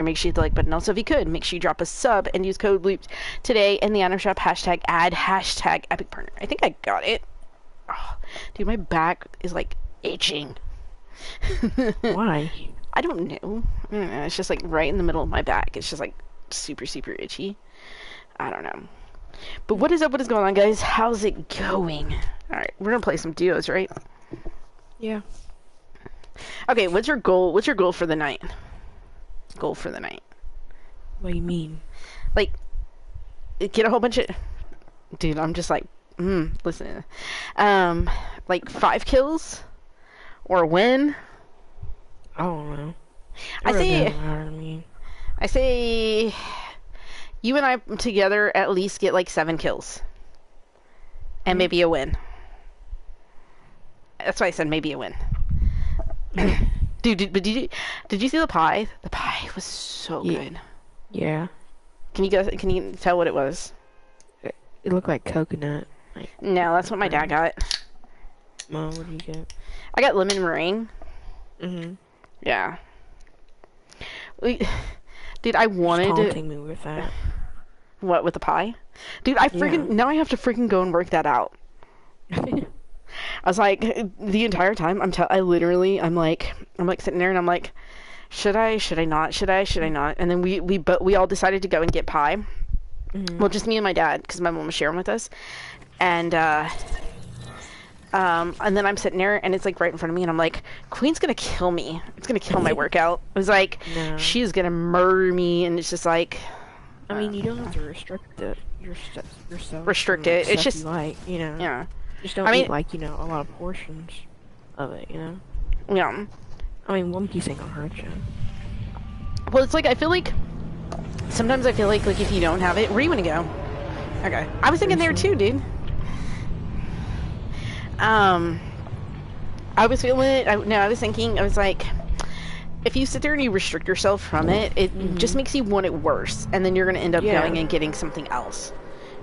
Or make sure you hit the like button. Also, if you could, make sure you drop a sub and use code LOOPS today in the item shop. Hashtag ad, hashtag epic partner. I think I got it. Oh, dude, my back is like itching. Why? I don't know. It's just like right in the middle of my back. It's just like super, super itchy. I don't know. But what is up? What is going on, guys? How's it going? Alright, we're gonna play some duos, right? Yeah. Okay, what's your goal? What's your goal for the night? Goal for the night. What do you mean? Like, get a whole bunch of... Dude, I'm just like, listen. Like 5 kills? Or a win? I don't know. I say... doesn't matter to me. I say... You and I together at least get like 7 kills. And maybe a win. That's why I said maybe a win. Dude, did you see the pie? The pie was so good. Yeah. Can you tell what it was? It looked like coconut. No, that's what my dad got. Mom, what did you get? I got lemon meringue. Mm-hmm. Yeah. Dude, I wanted to... taunting me with that. What, with the pie? Dude, I freaking... Yeah. Now I have to freaking go and work that out. I was like, the entire time, I'm like sitting there and I'm like, should I not? And then we all decided to go and get pie. Mm-hmm. Well, just me and my dad, because my mom was sharing with us. And then I'm sitting there and it's like right in front of me and I'm like, Queen's gonna kill me. It's gonna kill my workout. I was like, No. she's gonna murder me, and it's just like... I mean, you don't have to restrict yourself. Restrict from, it. like, It's stuff just... you like, you know. Yeah. Just don't eat, like, you know, a lot of portions of it, you know? Yeah. I mean, one piece ain't gonna hurt you. Well, it's like, I feel like... Sometimes I feel like if you don't have it... Where do you want to go? Okay. I was thinking there too, dude. I was feeling... I was thinking... I was like... If you sit there and you restrict yourself from it, it just makes you want it worse. And then you're going to end up going and getting something else.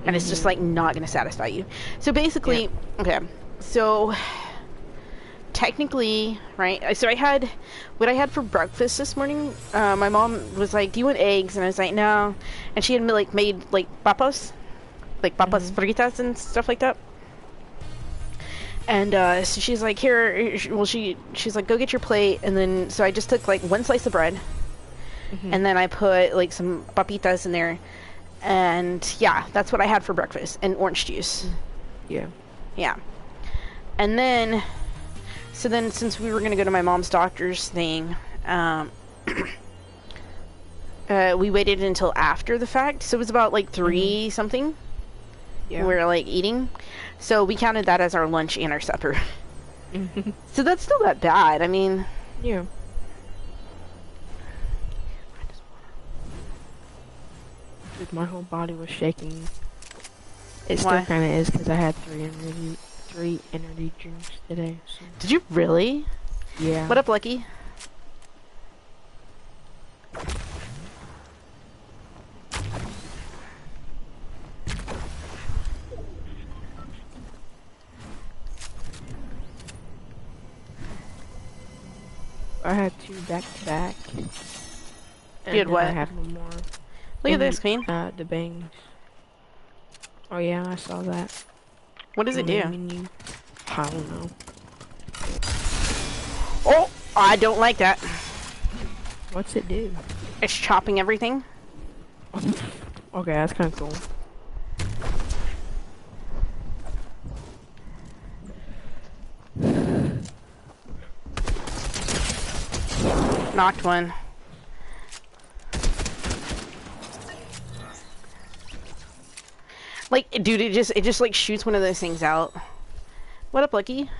And it's just, like, not going to satisfy you. So, basically... Okay. So... Technically, right? So, what I had for breakfast this morning, my mom was like, do you want eggs? And I was like, no. And she had, like, made, like, papas. Like, papas fritas and stuff like that. And so she's like, here, well, she's like, go get your plate. And then, so I just took like 1 slice of bread. And then I put like some papitas in there. And yeah, that's what I had for breakfast. And orange juice. Yeah. Yeah. And then, so then since we were going to go to my mom's doctor's thing, we waited until after the fact. So it was about like 3 something. Yeah. We were like eating. So we counted that as our lunch and our supper. So that's still not bad. I mean... Yeah. Dude, my whole body was shaking. It still kind of is because I had 3 energy drinks today. So. Did you really? Yeah. What up, Lucky? I had 2 back to back. You had what? I had 1 more. Look at this, Queen. The bangs. Oh yeah, I saw that. What does it do? I don't know. Oh! I don't like that. What's it do? It's chopping everything. Okay, that's kind of cool. Knocked one. Like, dude, it just like shoots one of those things out. What up, Lucky?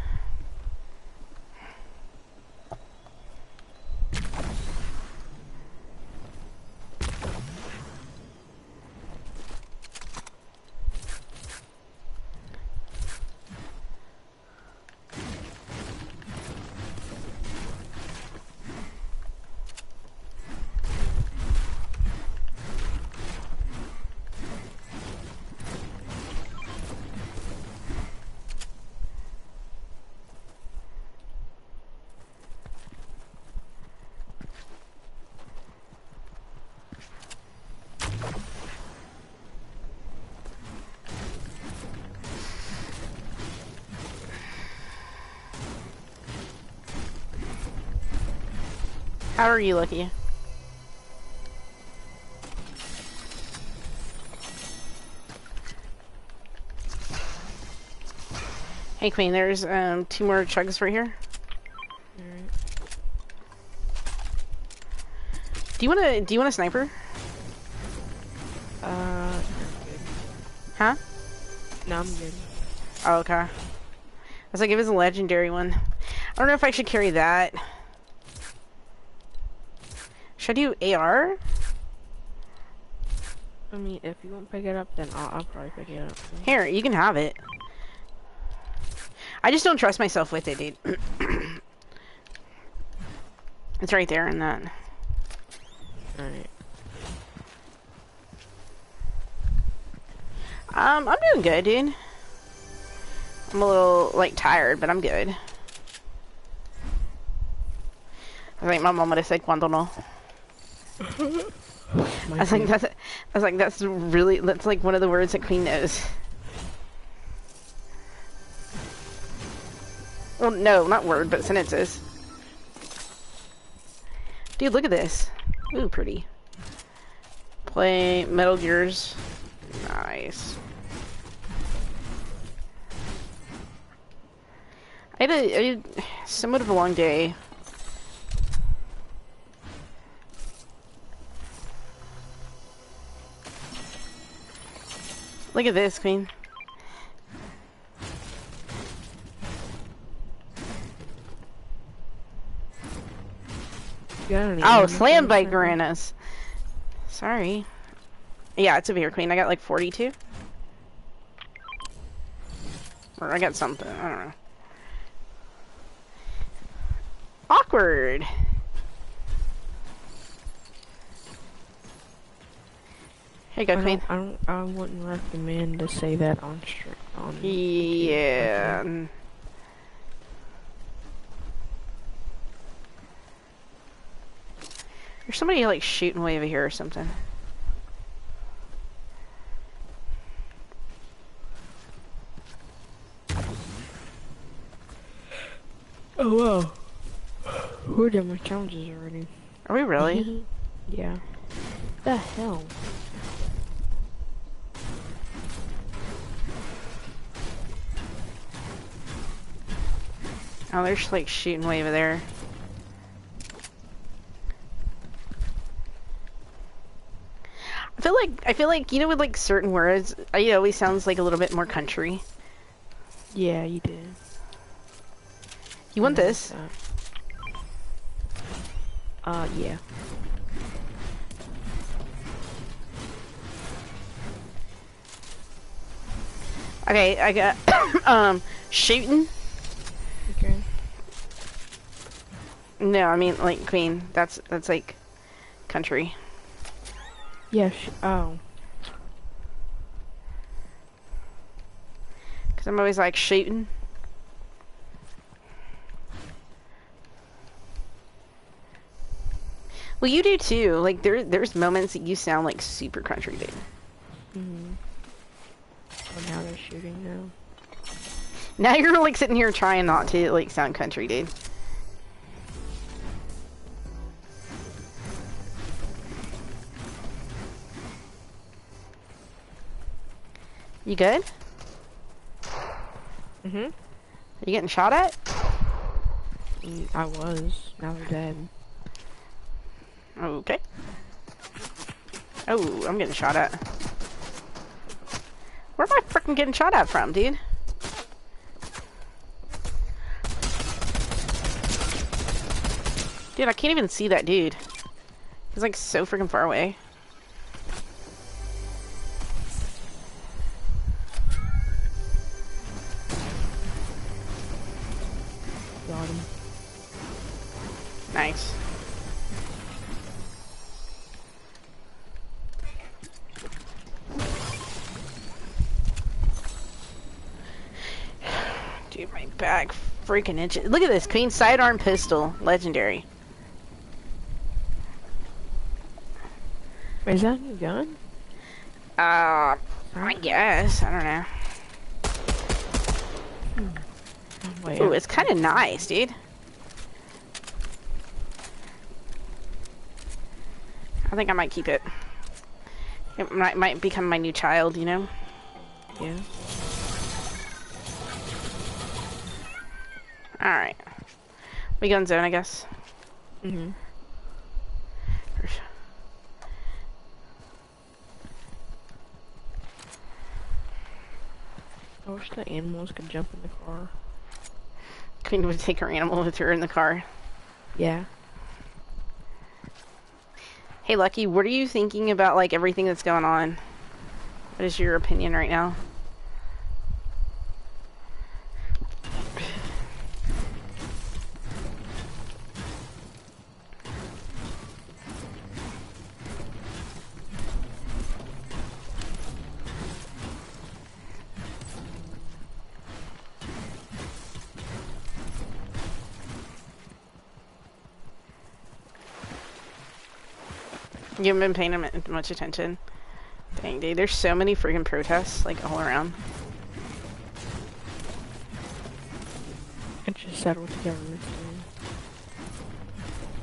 How are you, Lucky? Hey, Queen, there's 2 more chugs right here. Alright. Do you want a sniper? I'm good. Huh? No, I'm good. Oh, okay. I was like, it was a legendary one. I don't know if I should carry that. Should I do AR? I mean, if you won't pick it up, then I'll probably pick it up. Here, you can have it. I just don't trust myself with it, dude. It's right there in that. Alright. I'm doing good, dude. I'm a little, like, tired, but I'm good. I think my mom would have said, "Cuando no." I was like, that's really, that's like one of the words that Queen knows. Well, no, not word, but sentences. Dude, look at this. Ooh, pretty. Play Metal Gears. Nice. I had somewhat of a long day. Look at this, Queen. Oh, slam bike Garanas. Sorry. Yeah, it's over here, Queen. I got like 42. Or I got something. I don't know. Awkward. Here you go, Queen. I wouldn't recommend to say that on stream. Yeah. Okay. There's somebody like shooting way over here or something. Oh wow. We're done with challenges already. Are we really? Yeah. What the hell? Oh, they're just like shooting way over there. I feel like you know, with like certain words, it always sounds like a little bit more country. Yeah, you did. You want this? Yeah. Okay, I got shooting. Okay. No, I mean like Queen. That's like country. Yeah. Oh. Cause I'm always like shooting. Well, you do too. Like there's moments that you sound like super country, dude. Mhm. Oh, now they're shooting now. Now you're like sitting here trying not to like sound country, dude. You good? Mhm. Are you getting shot at? I was. Now they're dead. Okay. Oh, I'm getting shot at. Where am I freaking getting shot at from, dude? Dude, I can't even see that dude. He's like so freaking far away. Got him. Nice. Dude, my back freaking itches. Look at this, Queen sidearm pistol, legendary. Is that a new gun? I guess. I don't know. Ooh, it's kind of nice, dude. I think I might keep it. It might become my new child, you know? Yeah. Alright. We go in zone, I guess. Mm-hmm. I wish the animals could jump in the car. Queen would take her animal with her in the car. Yeah. Hey, Lucky, what are you thinking about, like, everything that's going on? What is your opinion right now? You haven't been paying him much attention. Dang, dude, there's so many freaking protests, like, all around. It's just sad what the government's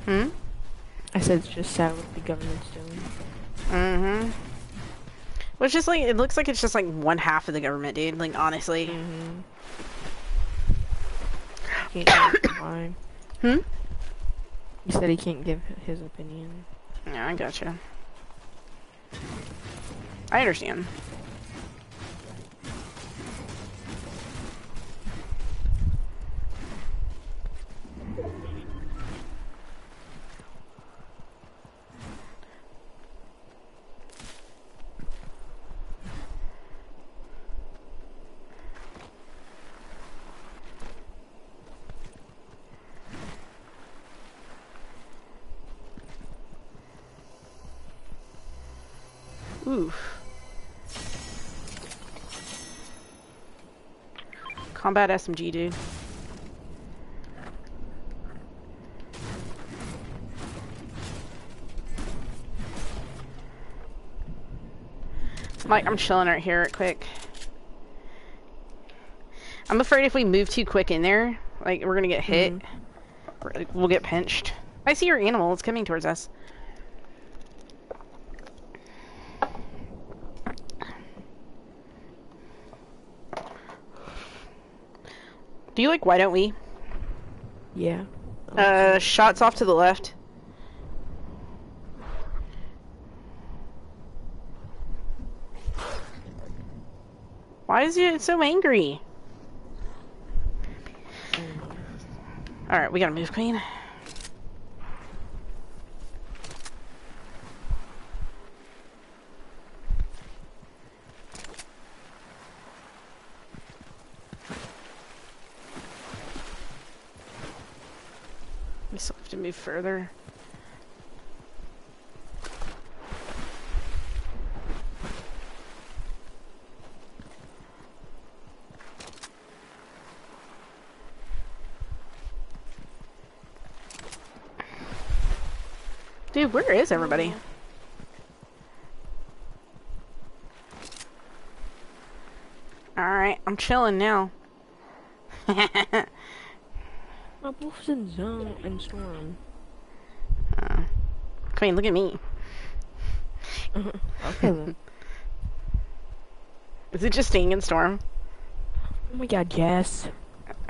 doing. Hmm? I said it's just sad what the government's doing. Mm-hmm. Well, it's just like, it looks like it's just like one half of the government, dude. Like, honestly. Mm-hmm. Can't give why. Hmm? He said he can't give his opinion. Yeah, I gotcha. I understand. Oof. Combat SMG, dude. Mike, I'm chilling right here, quick. I'm afraid if we move too quick in there, like, we're gonna get hit. We'll get pinched. I see your animal. It's coming towards us. Do you like why don't we? Yeah. Shots off to the left. Why is it so angry? Alright, we gotta move, Queen. We still have to move further. Dude, where is everybody? Alright, I'm chilling now. My wolf's in zone and storm. Queen, look at me. Okay then. Is it just staying in storm? Oh my god, yes.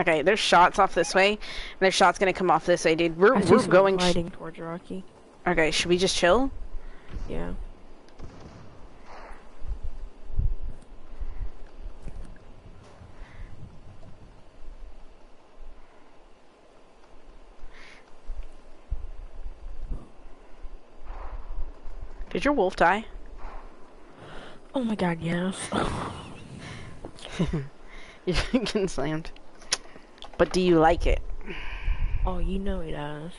Okay, there's shots off this way, and there's shots gonna come off this way, dude. We're going fighting towards Rocky. Okay, should we just chill? Yeah. Did your wolf die? Oh my god, yes. You're getting slammed. But do you like it? Oh, you know he does.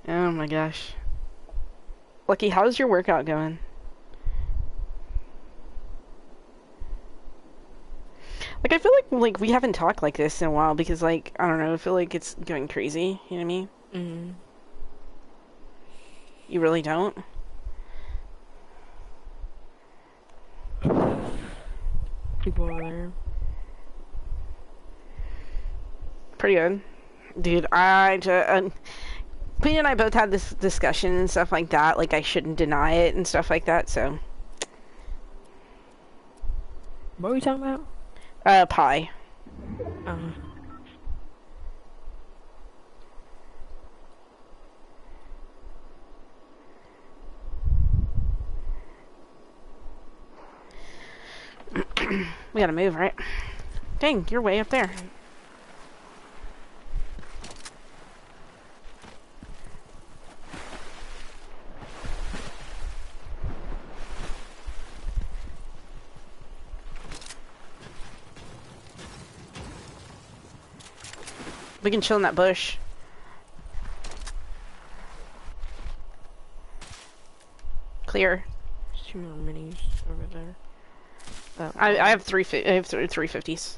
Oh my gosh. Lucky, how's your workout going? Like, I feel like we haven't talked like this in a while because, like, I don't know, I feel like it's going crazy, you know what I mean? Mm-hmm. You really don't? People are there. Pretty good. Dude, Queen and I both had this discussion and stuff like that. Like, I shouldn't deny it and stuff like that, so. What were we talking about? Pie. We gotta move, right? Dang, you're way up there. We can chill in that bush. Clear. There's 2 more minis over there. I have 350s.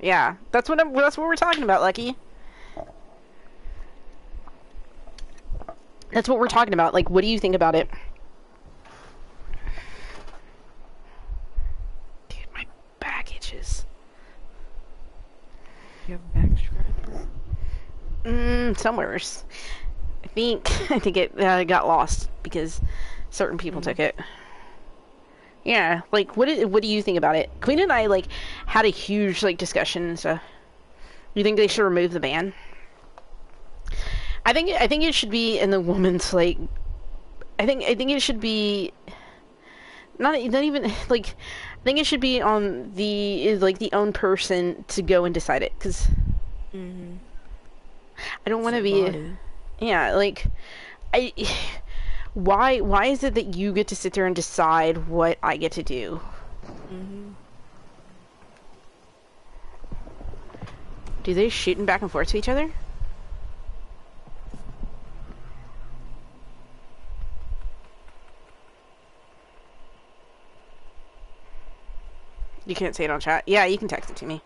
Yeah, that's what we're talking about, Lucky. That's what we're talking about. Like, what do you think about it? Dude, my back itches. You have a back scratch? Somewheres. I think it got lost because certain people took it. Yeah, like, what do you think about it? Queen and I, like, had a huge, like, discussion and stuff. You think they should remove the ban? I think it should be in the woman's, like, I think it should be not even, like, I think it should be on the, like, the own person to go and decide it, because I don't want to be, yeah, like, Why is it that you get to sit there and decide what I get to do? Do they shooting back and forth to each other? You can't say it on chat. Yeah, you can text it to me.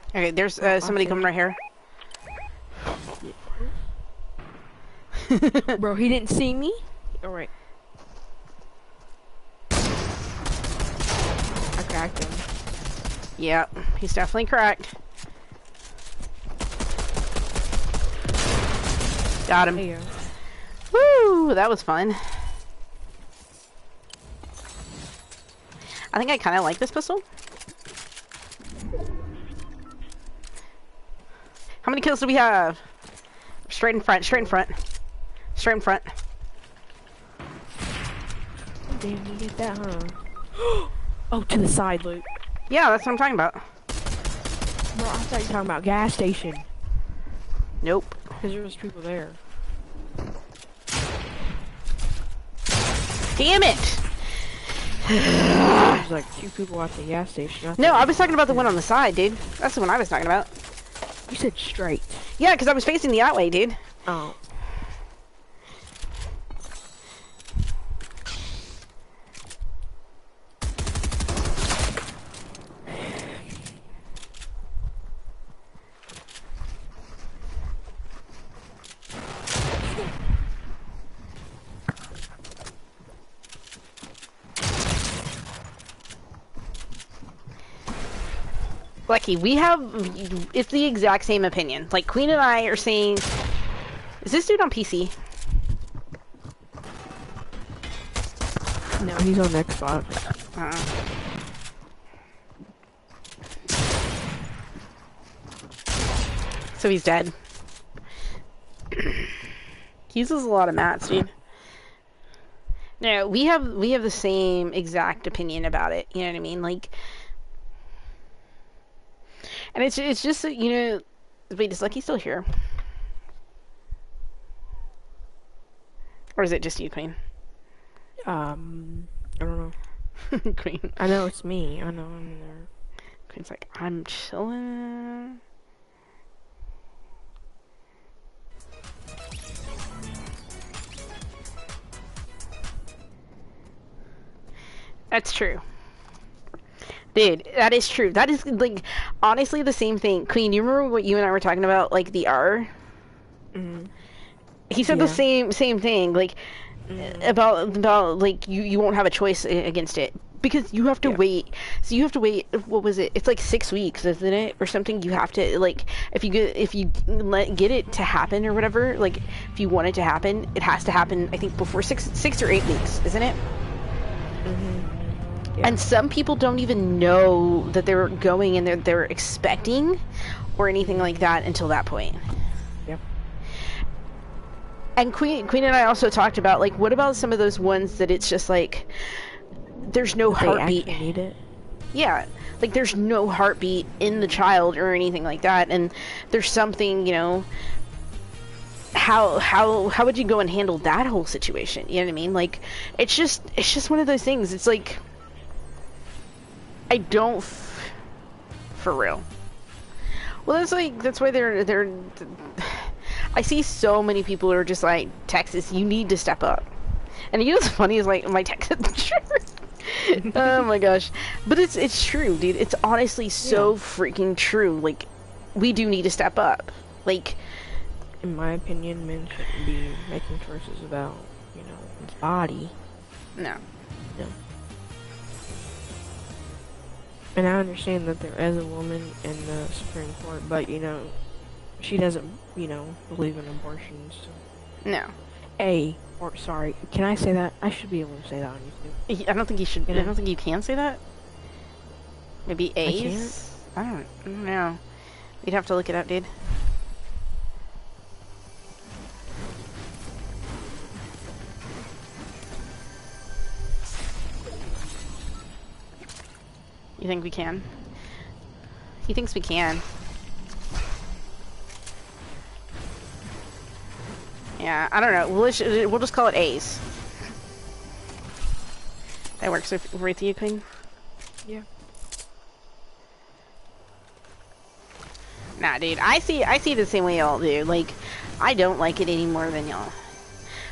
Okay, there's somebody coming right here. Bro, he didn't see me? Alright. I cracked him. Yep, he's definitely cracked. Got him. There you Woo! That was fun. I think I kind of like this pistol. How many kills do we have? Straight in front, straight in front. Straight in front. Damn, you get that, huh? Oh, to the side, Luke. Yeah, that's what I'm talking about. Bro, I thought you were talking about gas station. Nope. Because there was people there. Damn it! There's like 2 people at the gas station. No, I was talking about the one on the side, dude. That's the one I was talking about. You said straight. Yeah, because I was facing the outway, dude. Oh. Lucky, we have, it's the exact same opinion. Like, Queen and I are saying, is this dude on PC? No, he's on Xbox. So he's dead. He uses a lot of mats, dude. No, we have the same exact opinion about it. You know what I mean? Like, and it's just that, you know, wait, is Lucky still here? Or is it just you, Queen? I don't know. Queen. I know it's me. I know I'm there. Queen's like, I'm chilling. That's true. Dude, that is true. That is, like, honestly the same thing. Queen, you remember what you and I were talking about, like, the R? Mm-hmm. He said the same thing, like, about like, you won't have a choice against it. Because you have to wait. So you have to wait, what was it? It's like 6 weeks, isn't it? Or something. You have to, like, if you get it to happen or whatever, like, if you want it to happen, it has to happen, I think, before 6 or 8 weeks, isn't it? Mm-hmm. Yeah. And some people don't even know that they're going and they're expecting or anything like that until that point. Yep. And Queen and I also talked about, like, what about some of those ones that it's just like there's no heartbeat. They actually need it. Yeah, like there's no heartbeat in the child or anything like that, and there's something, you know. How would you go and handle that whole situation? You know what I mean? Like, it's just one of those things. It's like, I don't, for real. Well, that's why they're. I see so many people who are just like, Texas, you need to step up. And you know what's funny is, like, my Texas. Oh my gosh, but it's true, dude. It's honestly so freaking true. Like, we do need to step up. Like, in my opinion, men shouldn't be making choices about, you know, his body. No. And I understand that there is a woman in the Supreme Court, but, you know, she doesn't, you know, believe in abortions. So. No. Sorry, can I say that? I should be able to say that on YouTube. I don't think you should. You know? I don't think you can say that. Maybe A's? I don't know. You'd have to look it up, dude. You think we can? He thinks we can. Yeah, I don't know. We'll just call it A's. That works with you, Queen? Yeah. Nah, dude. I see it the same way y'all do. Like, I don't like it any more than y'all.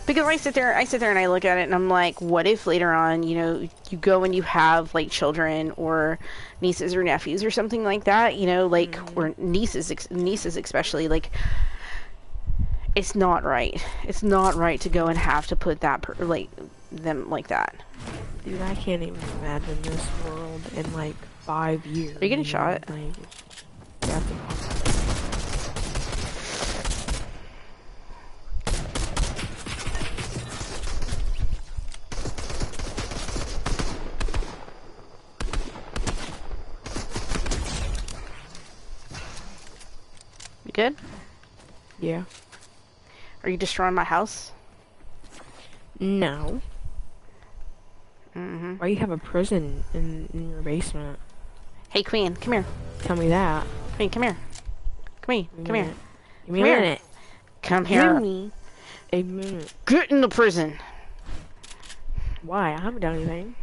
Because I sit there and I look at it and I'm like, what if later on, you know, you go and you have, like, children or nieces or nephews or something like that, you know, like, or nieces especially, like, it's not right. It's not right to go and have to put that, them like that. Dude, I can't even imagine this world in, like, 5 years. Are you getting shot? Like, you good? Yeah. Are you destroying my house? No. Mm-hmm. Why you have a prison in your basement? Hey, Queen, come here. Tell me that. Queen, come here. Come here. Come here. Give me a minute. Come here. Give me a minute. Get in the prison. Why? I haven't done anything.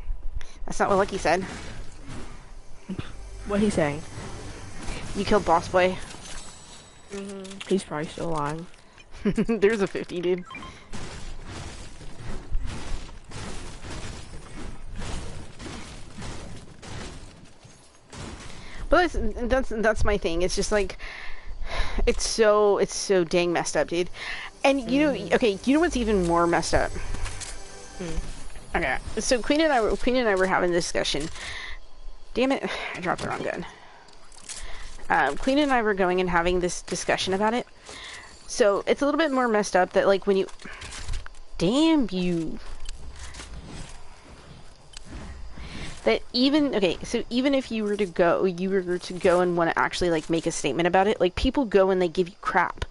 That's not what Lucky said. What'd he say? You killed Boss Boy. He's probably still alive. There's a 50, dude. But that's my thing. It's just like, it's so dang messed up, dude. And you know, okay, you know what's even more messed up? Okay, so Queen and I were having a discussion. Damn it, I dropped the wrong gun. Queen and I were going and having this discussion about it. So it's a little bit more messed up that, like, when you, damn you. That even, okay, so even if you were to go and want to actually, like, make a statement about it, like, people go and they give you crap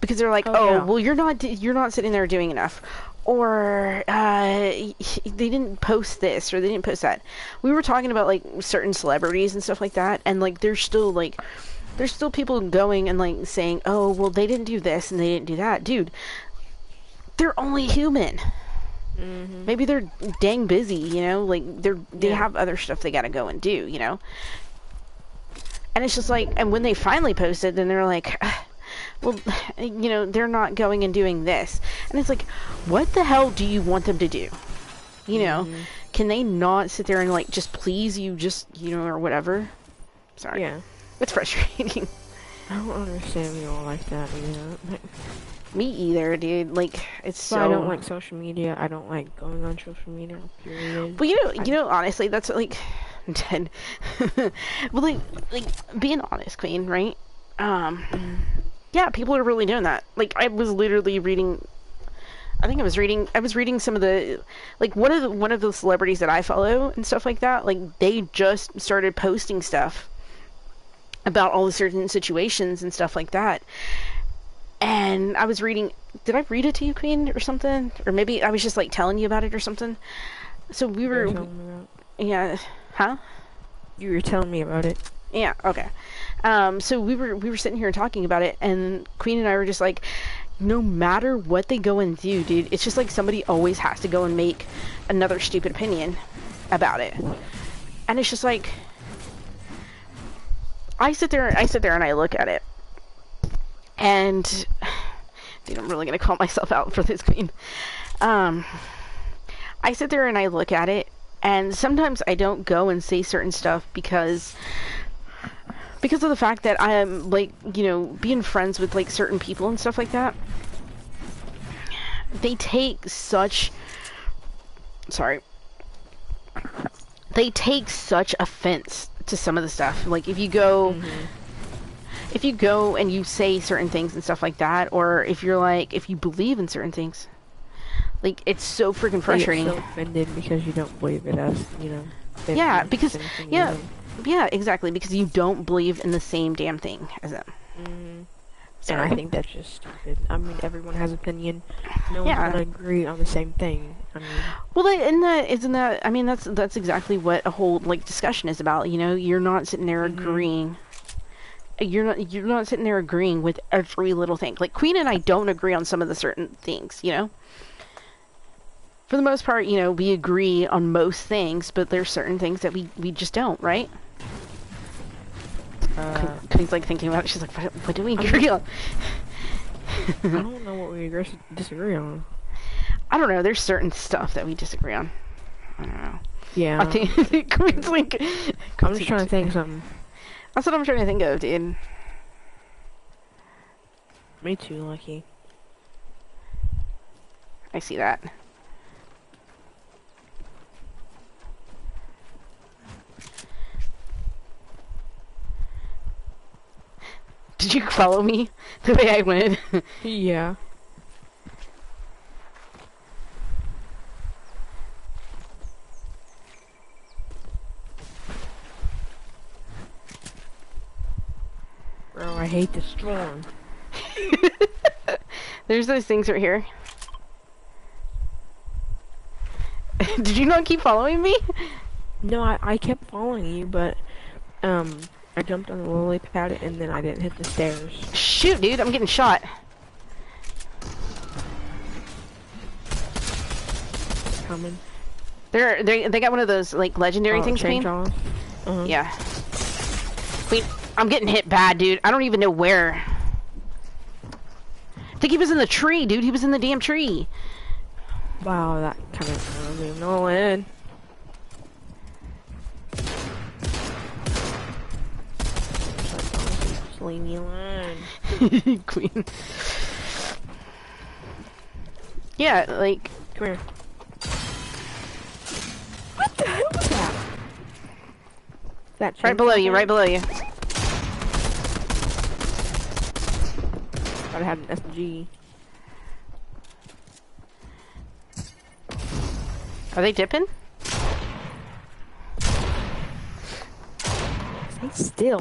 because they're like, well, you're not sitting there doing enough, or they didn't post this or they didn't post that. We were talking about, like, certain celebrities and stuff like that, and, like, there's still people going and, like, saying, oh, well, they didn't do this and they didn't do that. Dude, they're only human. Maybe they're dang busy, you know, like, they have other stuff they gotta go and do, you know. And it's just like, and when they finally post it, then they're like, well, you know, they're not going and doing this. And it's like, what the hell do you want them to do? You know, can they not sit there and like just please you, just or whatever? Sorry. Yeah. It's frustrating. I don't understand people like that either. Me either, dude. Like, it's so... I don't like social media. I don't like going on social media, period. But you know, honestly, that's like... dead. Well, like, being honest, Queen, right? Yeah, people are really doing that. Like, I was literally reading... I was reading some of the... Like, one of the celebrities that I follow and stuff like that, like, they just started posting stuff about all the certain situations and stuff like that. And I was reading... Did I read it to you, Queen, or something? Or maybe I was just, like, telling you about it or something? So we were... Yeah. Huh? You were telling me about it. Yeah, okay. So we were sitting here talking about it, and Queen and I were just like, no matter what they go and do, dude, it's just like somebody always has to go and make another stupid opinion about it. And it's just like... I sit there and I look at it. And, dude, I'm really gonna call myself out for this, Queen. I sit there and I look at it, and sometimes I don't go and say certain stuff because of the fact that I am, like, being friends with, like, certain people and stuff like that. They take such... Sorry. They take such offense to some of the stuff. Like, if you go... If you go and you say certain things and stuff like that, or if you're like, if you believe in certain things, like, it's so freaking frustrating. You're so offended because you don't believe it as, Yeah, because, yeah, exactly, because you don't believe in the same damn thing as them. And I think that's just stupid. I mean, everyone has opinion. No one's gonna agree on the same thing. I mean, well, isn't that? I mean, that's exactly what a whole, like, discussion is about. You're not sitting there agreeing. You're not sitting there agreeing with every little thing. Like, Queen and I don't agree on some of the certain things, For the most part, we agree on most things, but there's certain things that we just don't, right? Queen's like thinking about it. She's like, what do we agree on? I don't know what we disagree on. I don't know. There's certain stuff that we disagree on. I don't know. Yeah. I think Queen's like... I'm just trying to think of something. That's what I'm trying to think of, dude. Me too, Lucky. I see that. Did you follow me the way I went? Yeah. Bro, I hate the storm. There's those things right here. Did you not keep following me? No, I kept following you, but, I jumped on the lily pad and then I didn't hit the stairs. Shoot, dude, I'm getting shot. Coming. They got one of those, like, legendary things, Queen. Yeah. Queen, I'm getting hit bad, dude. I don't even know where. I think he was in the tree, dude. He was in the damn tree. Wow, that kind of me annoying. Just leave me alone. Queen. Yeah, like... Come here. What the hell was that? Right below you, right below you. Thought I had an SG. Are they dipping? Stay still,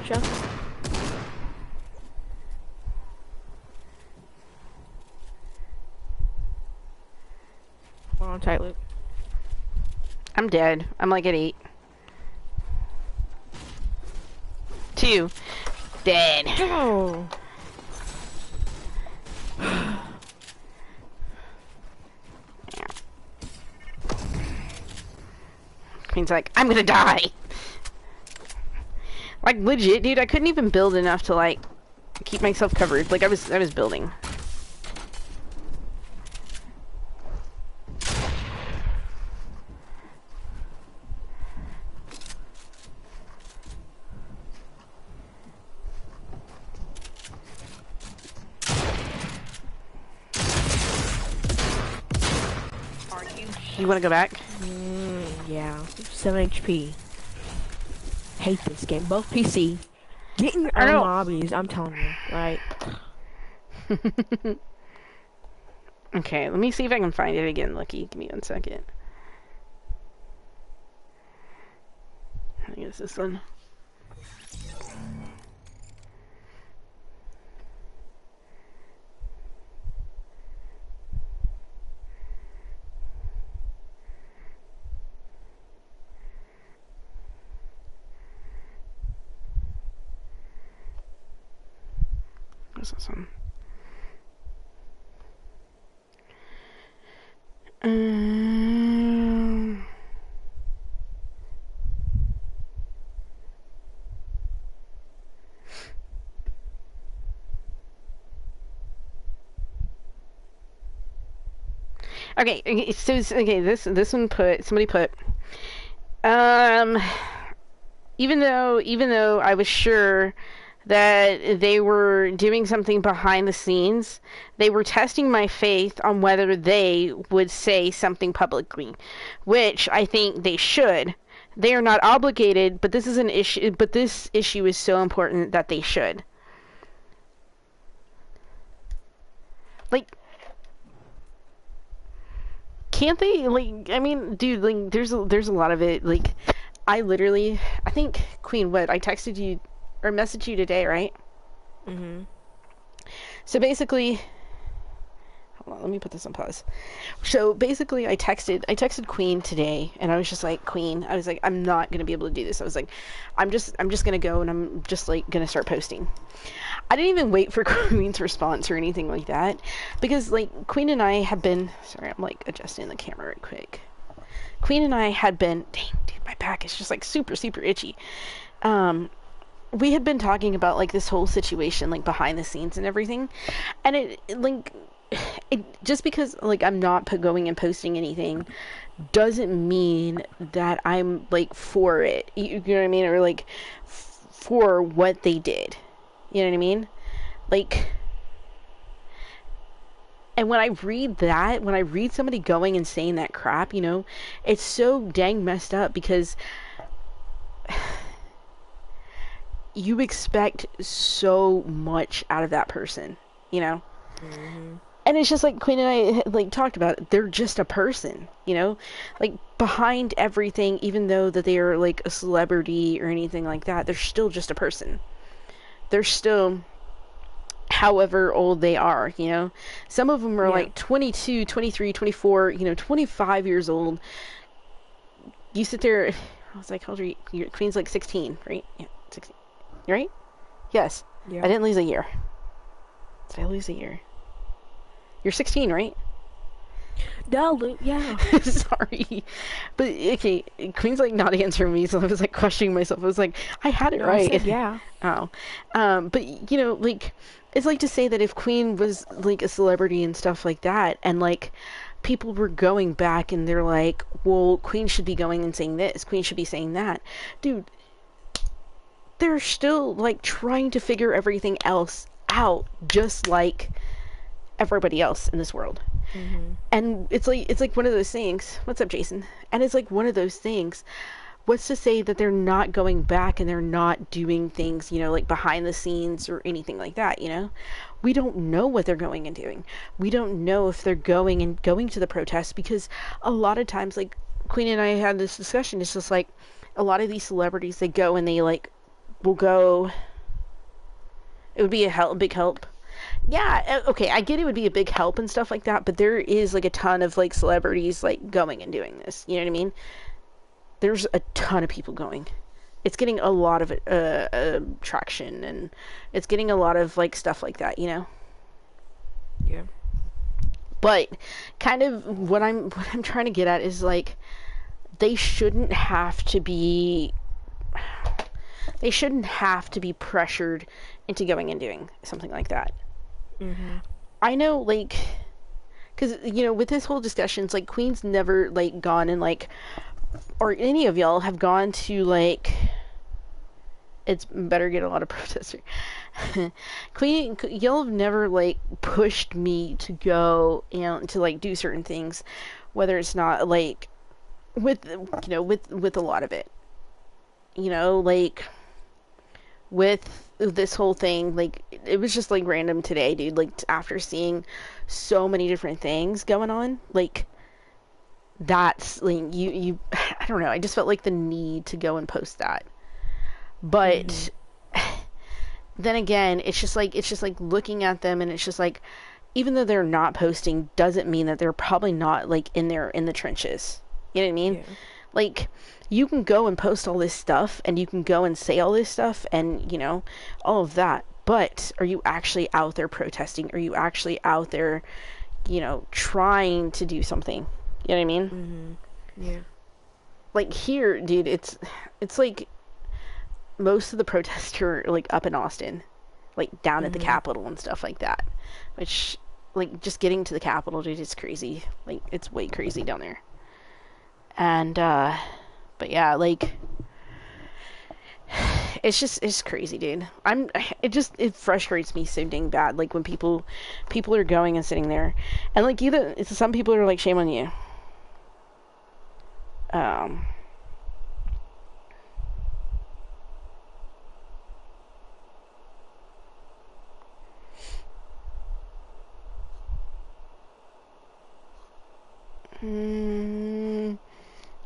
Chuck. Come on, tight loop. I'm dead. I'm like at 8. 2. Dead. Oh. Queen's like, I'm gonna die. Like, legit, dude, I couldn't even build enough to, like, keep myself covered. Like, I was building. You want to go back? Yeah. 7 HP. Hate this game. Both PC. Get in your I own know. lobbies, I'm telling you. Like... Okay, let me see if I can find it again, Lucky. Give me 1 second. I think it's this one. What's this one? Okay, so this one somebody put even though I was sure that they were doing something behind the scenes, they were testing my faith on whether they would say something publicly, which I think they should. They are not obligated, but this is an issue. But this issue is so important that they should. Like, can't they? Like, I mean, dude, like, there's a lot of it. Like, I think Queen, what I texted you or messaged you today, right? Mm-hmm. So basically, hold on, let me put this on pause. So basically, I texted Queen today, and I was just like, Queen, I was like, I'm not gonna be able to do this. I was like, I'm just gonna go, and I'm just like gonna start posting. I didn't even wait for Queen's response or anything like that, because like Queen and I have been. Sorry, I'm like adjusting the camera real quick. Queen and I had been. Dang, dude, my back is just like super itchy. We had been talking about like this whole situation like behind the scenes and everything, and it just because like I'm not going and posting anything doesn't mean that I'm like for it, you know what I mean, or like for what they did, you know what I mean, like. And when I read somebody going and saying that crap, you know, it's so dang messed up, because you expect so much out of that person, you know? Mm-hmm. And it's just like Queen and I like talked about it. They're just a person, you know? Like, behind everything, even though that they are like a celebrity or anything like that, they're still just a person. They're still however old they are, you know? Some of them are like 22, 23, 24, you know, 25 years old. You sit there, I was like, how old are you? Queen's like 16, right? Yeah, 16. Right? Yes. Yeah. I didn't lose a year. Did I lose a year? You're 16, right? No, yeah. Sorry. But, okay, Queen's like not answering me, so I was like questioning myself. I was like, I had it right. I said, yeah. Oh. But, you know, like, it's like to say that if Queen was like a celebrity and stuff like that, and like people were going back and they're like, well, Queen should be going and saying this, Queen should be saying that. Dude, they're still like trying to figure everything else out, just like everybody else in this world. Mm-hmm. And it's like one of those things. What's up, Jason? And it's like one of those things. What's to say that they're not going back and they're not doing things, you know, like behind the scenes or anything like that, you know? We don't know what they're going and doing. We don't know if they're going to the protests, because a lot of times, like Queen and I had this discussion, it's just like a lot of these celebrities, they go and they like will go. It would be a big help. Yeah, okay, I get it would be a big help and stuff like that, but there is like a ton of like celebrities like going and doing this. You know what I mean? There's a ton of people going. It's getting a lot of traction, and it's getting a lot of like stuff like that, you know? Yeah. But kind of what I'm trying to get at is like they shouldn't have to be pressured into going and doing something like that. Mm-hmm. I know, like, because, you know, with this whole discussions, like, Queen's never, like, gone and, like, or any of y'all have gone to, like, it's better get a lot of protesters. Queen, y'all have never, like, pushed me to go, you know, to, like, do certain things. whether it's not like with with a lot of it, like with this whole thing, like it was just like random today, dude. Like after seeing so many different things going on, like that's like you I don't know, I just felt like the need to go and post that. But then again, it's just like looking at them, and it's just like, even though they're not posting doesn't mean that they're probably not like in the trenches. You know what I mean? Yeah. Like, you can go and post all this stuff, and you can go and say all this stuff, and all of that, but are you actually out there protesting? Are you actually out there trying to do something? You know what I mean? Yeah. Like here, dude, it's like most of the protests are like up in Austin, like down at the Capitol and stuff like that, which, like, just getting to the Capitol, dude, is crazy. Like, it's way crazy down there. And but yeah, like, it's crazy, dude. It frustrates me so dang bad, like when people are going and sitting there, and like, some people are like, shame on you.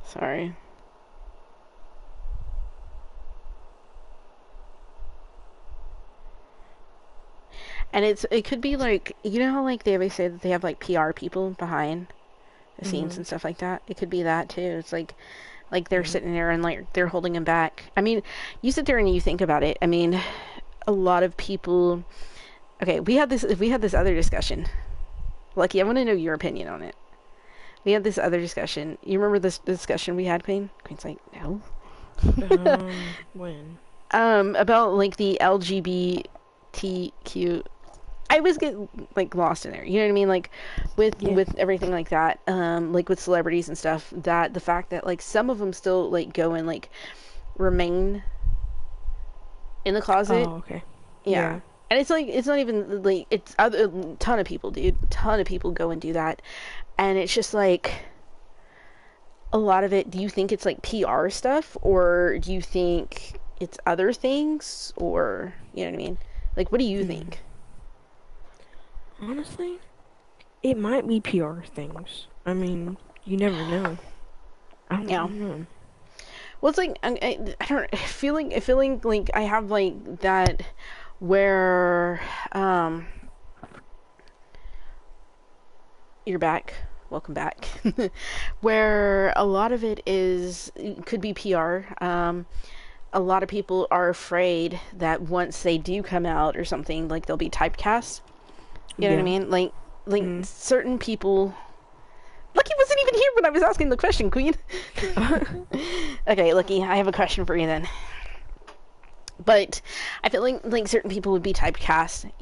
Sorry. And it could be like, how like they always say that they have like PR people behind the scenes and stuff like that. It could be that too. It's like they're sitting there and like they're holding him back. I mean, you sit there and you think about it. I mean, a lot of people. Okay, we had this other discussion. Lucky, I want to know your opinion on it. We had this other discussion. You remember this discussion we had, Queen? Queen's like, no. When? About like the LGBTQ. I always get like lost in there. You know what I mean? Like with everything like that. Like with celebrities and stuff. That the fact that like some of them still like go and like remain in the closet. Oh, okay. Yeah. And it's like, it's not even like, it's a ton of people, dude. A ton of people go and do that. And it's just like, a lot of it, do you think it's like PR stuff, or do you think it's other things, or, you know what I mean? Like, what do you think? Honestly, it might be PR things. I mean, you never know. I don't know. Well, it's like, I don't, feeling like I have like that, where, you're back. Welcome back. Where a lot of it could be PR. A lot of people are afraid that once they do come out or something, like they'll be typecast. You know what I mean? Like certain people. Lucky wasn't even here when I was asking the question, Queen. Okay, Lucky, I have a question for you then. But I feel like certain people would be typecast,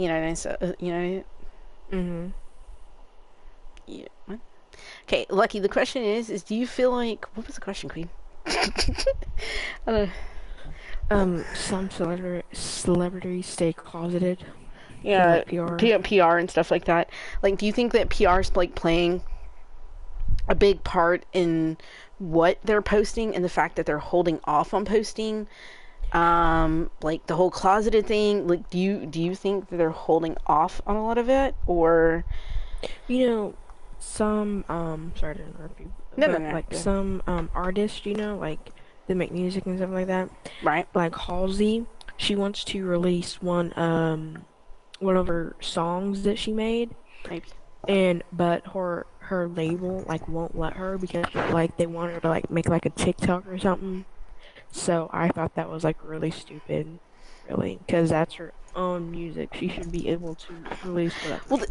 Yeah. What? Okay, Lucky, the question is do you feel like, what was the question, Queen? Some celebrities stay closeted. Yeah, like PR and stuff like that. Like, do you think that PR is like playing a big part in what they're posting, and the fact that they're holding off on posting? Like the whole closeted thing. Like, do you think that they're holding off on a lot of it, or? Some sorry to interrupt you. No. Like some artists, like they make music and stuff like that. Right. Like Halsey, she wants to release one of her songs that she made. Maybe. But her label like won't let her, because like they want her to like make like a TikTok or something. So I thought that was like really stupid, really, because that's her own music. She should be able to release whatever. Well,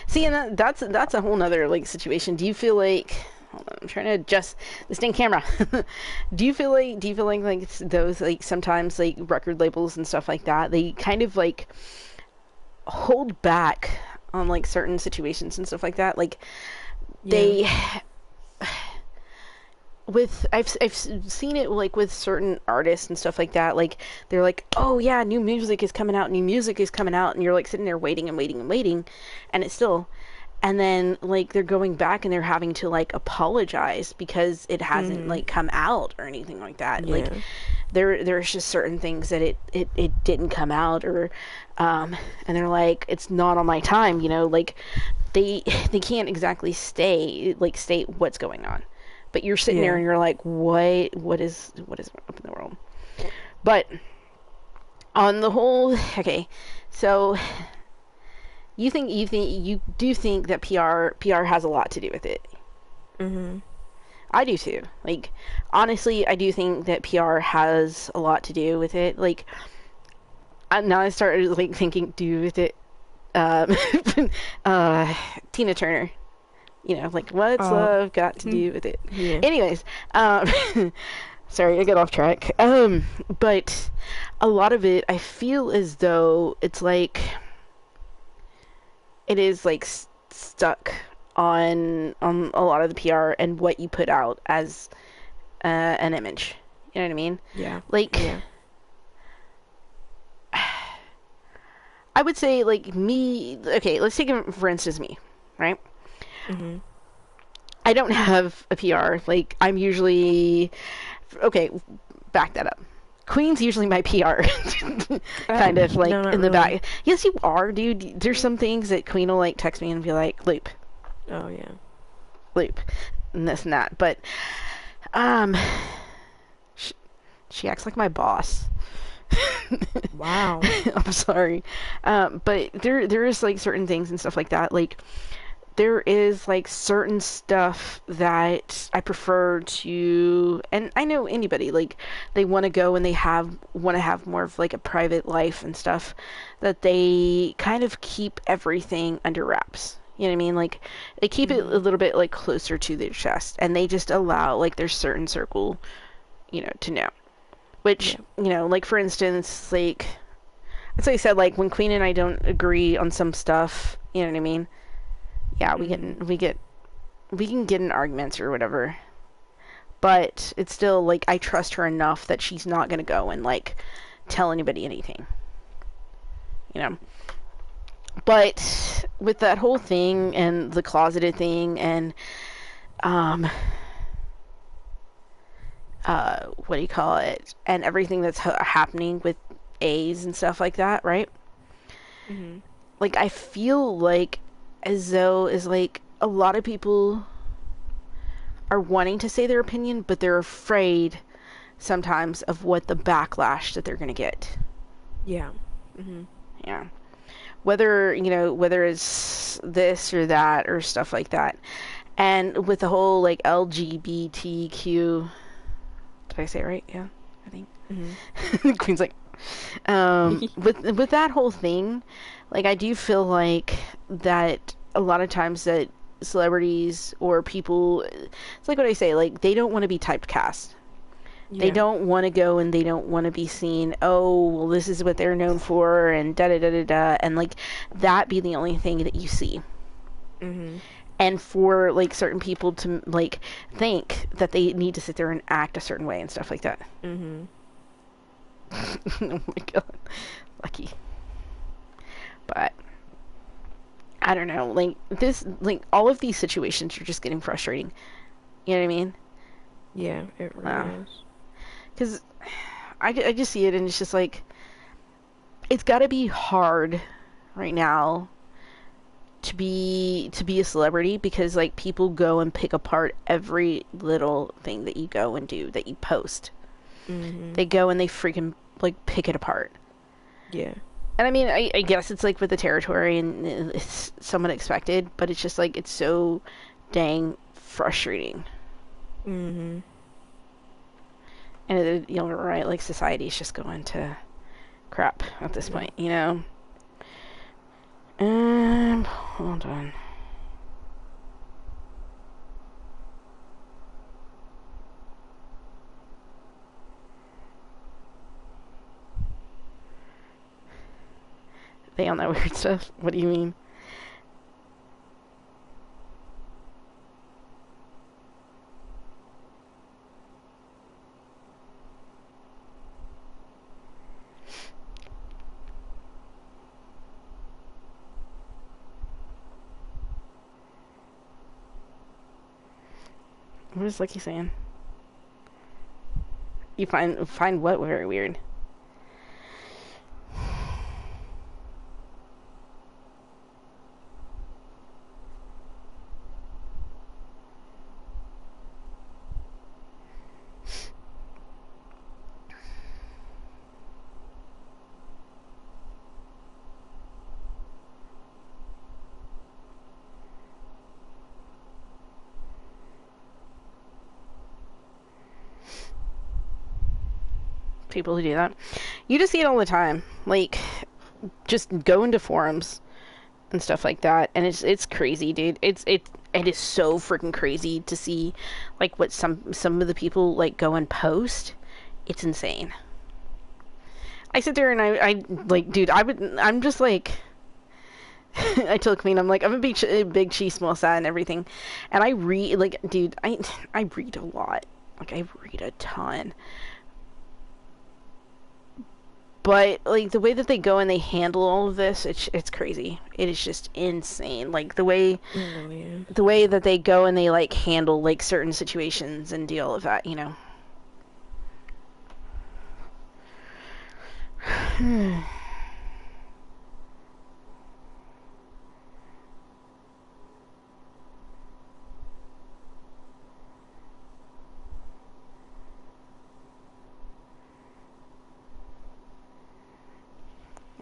see, and that's a whole nother like situation. Do you feel like, hold on, I'm trying to adjust this dang camera. Do you feel like those like sometimes like record labels and stuff like that, they kind of like hold back on like certain situations and stuff like that, like they I've seen it like with certain artists and stuff like that, like they're like, oh yeah, new music is coming out, and you're like sitting there waiting, and it's still, and then like they're going back and they're having to like apologize because it hasn't like come out or anything like that. Like Yeah. there's just certain things that it didn't come out, or and they're like, it's not on my time, you know, like they can't exactly state what's going on, but you're sitting there Yeah. and you're like, what is up in the world? But on the whole, okay, so you do think that PR has a lot to do with it. Mhm. I do too. Like, honestly, I do think that PR has a lot to do with it. Like, now I started like thinking, do with it, um, Tina Turner. You know, like, what's Uh. love got to do with it? Yeah. Anyways, sorry, I got off track. But a lot of it, I feel as though it's like it is like stuck on a lot of the PR and what you put out as an image. You know what I mean? Yeah. Like, Yeah. I would say like me. Okay, let's take for instance me, right? Mhm. I don't have a PR. Like, I'm usually okay. Back that up. Queen's usually my PR, kind of like No, not in the really. back. Yes, you are, dude. There's some things that Queen will like text me and be like, "Loop, Oh yeah. loop," and this and that. But um, she acts like my boss. Wow. I'm sorry, but there is like certain things and stuff like that. Like, there is like certain stuff that I prefer to, and I know anybody like they want to go and they want to have more of like a private life and stuff, that they kind of keep everything under wraps. You know what I mean? Like, they keep it a little bit like closer to their chest, and they just allow like their certain circle, you know, to know. Which, Yeah. you know, like for instance, like as I said, like when Queen and I don't agree on some stuff, you know what I mean? Yeah, we can get in arguments or whatever. But it's still like I trust her enough that she's not gonna go and like tell anybody anything. You know? But with that whole thing and the closeted thing and um what do you call it? And everything that's happening with A's and stuff like that, right? Mhm. Like I feel like as though is like a lot of people are wanting to say their opinion, but they're afraid sometimes of what the backlash that they're going to get. Yeah. Mhm. Yeah. Whether, you know, whether it's this or that or stuff like that. And with the whole like LGBTQ, did I say it right? Yeah, I think. Mhm. Queen's like, with that whole thing, like I do feel like that a lot of times that celebrities or people, it's like what I say, like they don't want to be typecast. They Yeah. don't want to go and they don't want to be seen, oh, well, this is what they're known for, and da da da da da, and like that be the only thing that you see. Mhm. And for like certain people to like think that they need to sit there and act a certain way and stuff like that. Mhm. Oh my god. Lucky. But I don't know, like this, like all of these situations are just getting frustrating. You know what I mean? Yeah, it really is. Because I just see it and it's just like, it's got to be hard right now to be a celebrity, because like people go and pick apart every little thing that you go and do, that you post. Mhm. They go and they freaking like pick it apart. Yeah. And I mean, I guess it's like with the territory and it's somewhat expected, but it's just like it's so dang frustrating. Mhm. And you know, right, like society's just going to crap at this Yeah. point, you know. Hold on. They on that weird stuff. What do you mean? What is Lucky saying? You find what very weird? People who do that. You just see it all the time. Like, just go into forums and stuff like that, and it's crazy, dude. It is so freaking crazy to see like what some of the people like go and post. It's insane. I sit there and I like, dude, I'm just like I told Queen, I'm like, I'm a big cheese small sad and everything, and I read, like, dude, I read a lot. Like, I read a ton. But, like, the way that they go and they handle all of this, it's crazy. It is just insane. Like, the way that they go and they, like, handle, like, certain situations and deal with that, you know.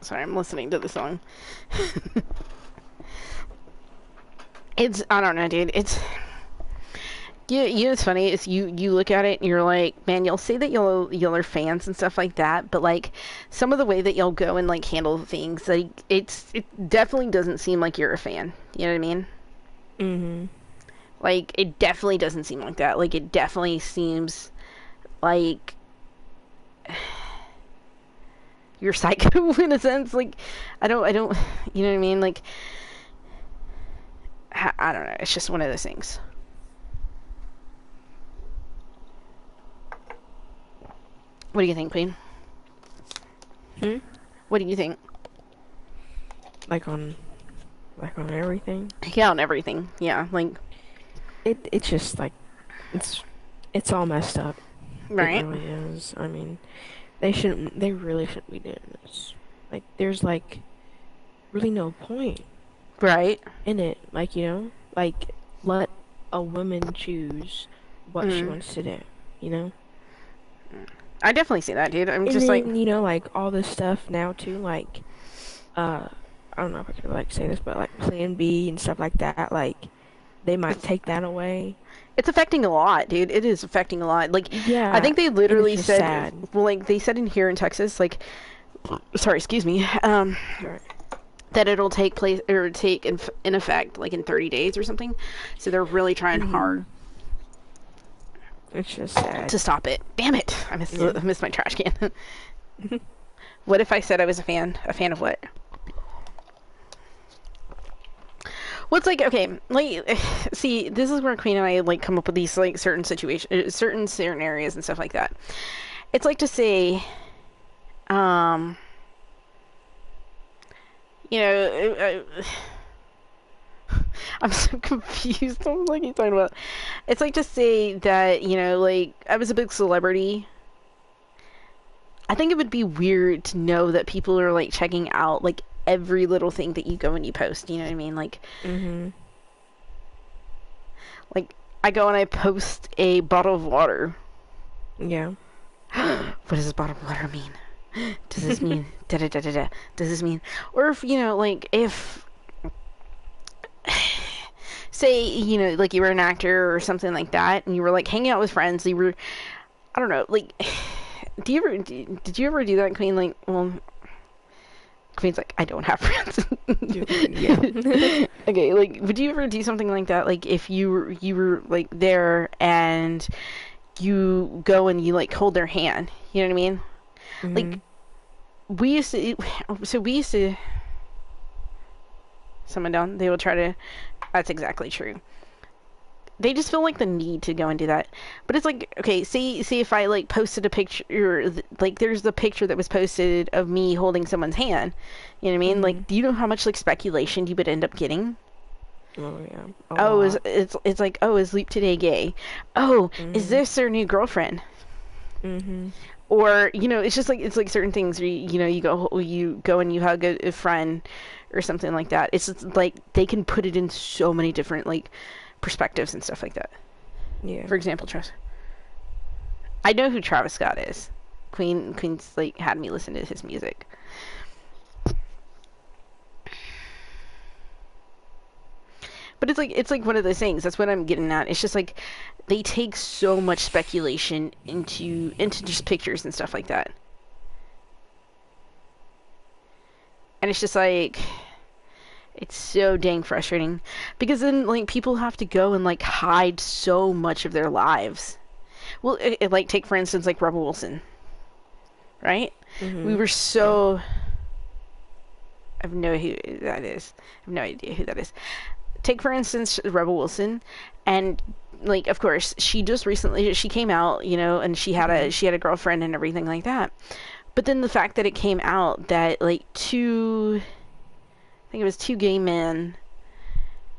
Sorry, I'm listening to the song. I don't know, dude. It's funny. It's you look at it and you're like, man, you'll say that y'all are fans and stuff like that, but like some of the way that y'all go and like handle things, like it definitely doesn't seem like you're a fan. You know what I mean? Mm-hmm. Like, it definitely doesn't seem like that. Like, it definitely seems like you're psycho in a sense. Like, I don't, you know what I mean? Like, I don't know. It's just one of those things. What do you think, Queen? What do you think? Like on everything? Yeah, on everything. Yeah, like it's just like it's all messed up. Right. It really is. I mean, they really shouldn't be doing this. Like, there's like really no point. Right. In it. Like, you know? Like, let a woman choose what she wants to do, you know? I definitely see that, dude. I'm and just then, like, you know, like all this stuff now too, like I don't know if I could like say this, but like Plan B and stuff like that, like they might take that away. It's affecting a lot, dude. It is affecting a lot. Like, yeah, I think they literally said, sad. Well, like they said in here in Texas, like, sorry, excuse me, that it'll take place or take in effect like in 30 days or something. So they're really trying hard. It's just sad to stop it. Damn it! I missed my trash can. What if I said I was a fan? A fan of what? Well, it's like, okay, like, see, this is where Queen and I like come up with these like certain situations, certain scenarios and stuff like that. It's like to say, you know, I'm so confused. I'm like, you talking about? It's like to say that, you know, like, I was a big celebrity. I think it would be weird to know that people are like checking out like every little thing that you go and you post. You know what I mean? Like, like I go and I post a bottle of water. Yeah. What does this bottle of water mean? Does this mean da da da da da? Does this mean, or if you know, like if. Say, you know, like you were an actor or something like that, and you were like hanging out with friends. You were, I don't know, like, did you ever do that, Queen? Like, well, Queen's like, I don't have friends. Yeah. Okay, like, would you ever do something like that? Like, if you were like there and you go and you like hold their hand, you know what I mean? Like, we used to. Someone down. They will try to. That's exactly true. They just feel like the need to go and do that. But it's like, okay, see if I like posted a picture, like there's the picture that was posted of me holding someone's hand. You know what I mean? Like, do you know how much like speculation you would end up getting? Oh yeah, a Oh, lot. it's like, oh, is Leap today gay? Oh, is Mhm. this their new girlfriend? Mhm. Or, it's just like, it's like certain things where you go and you hug a friend or something like that. It's just like they can put it in so many different like perspectives and stuff like that. Yeah. For example, Travis. I know who Travis Scott is. Queen's like had me listen to his music. But it's like one of those things. That's what I'm getting at. It's just like they take so much speculation into just pictures and stuff like that. And it's just like it's so dang frustrating because then like people have to go and like hide so much of their lives. Well, like take for instance like Rebel Wilson, right? We Mhm. were Yeah. so I have no who that is. I have no idea who that is. Take for instance Rebel Wilson, and like of course she just recently she came out, and Mhm. she had a girlfriend and everything like that. But then the fact that it came out that like I think it was two gay men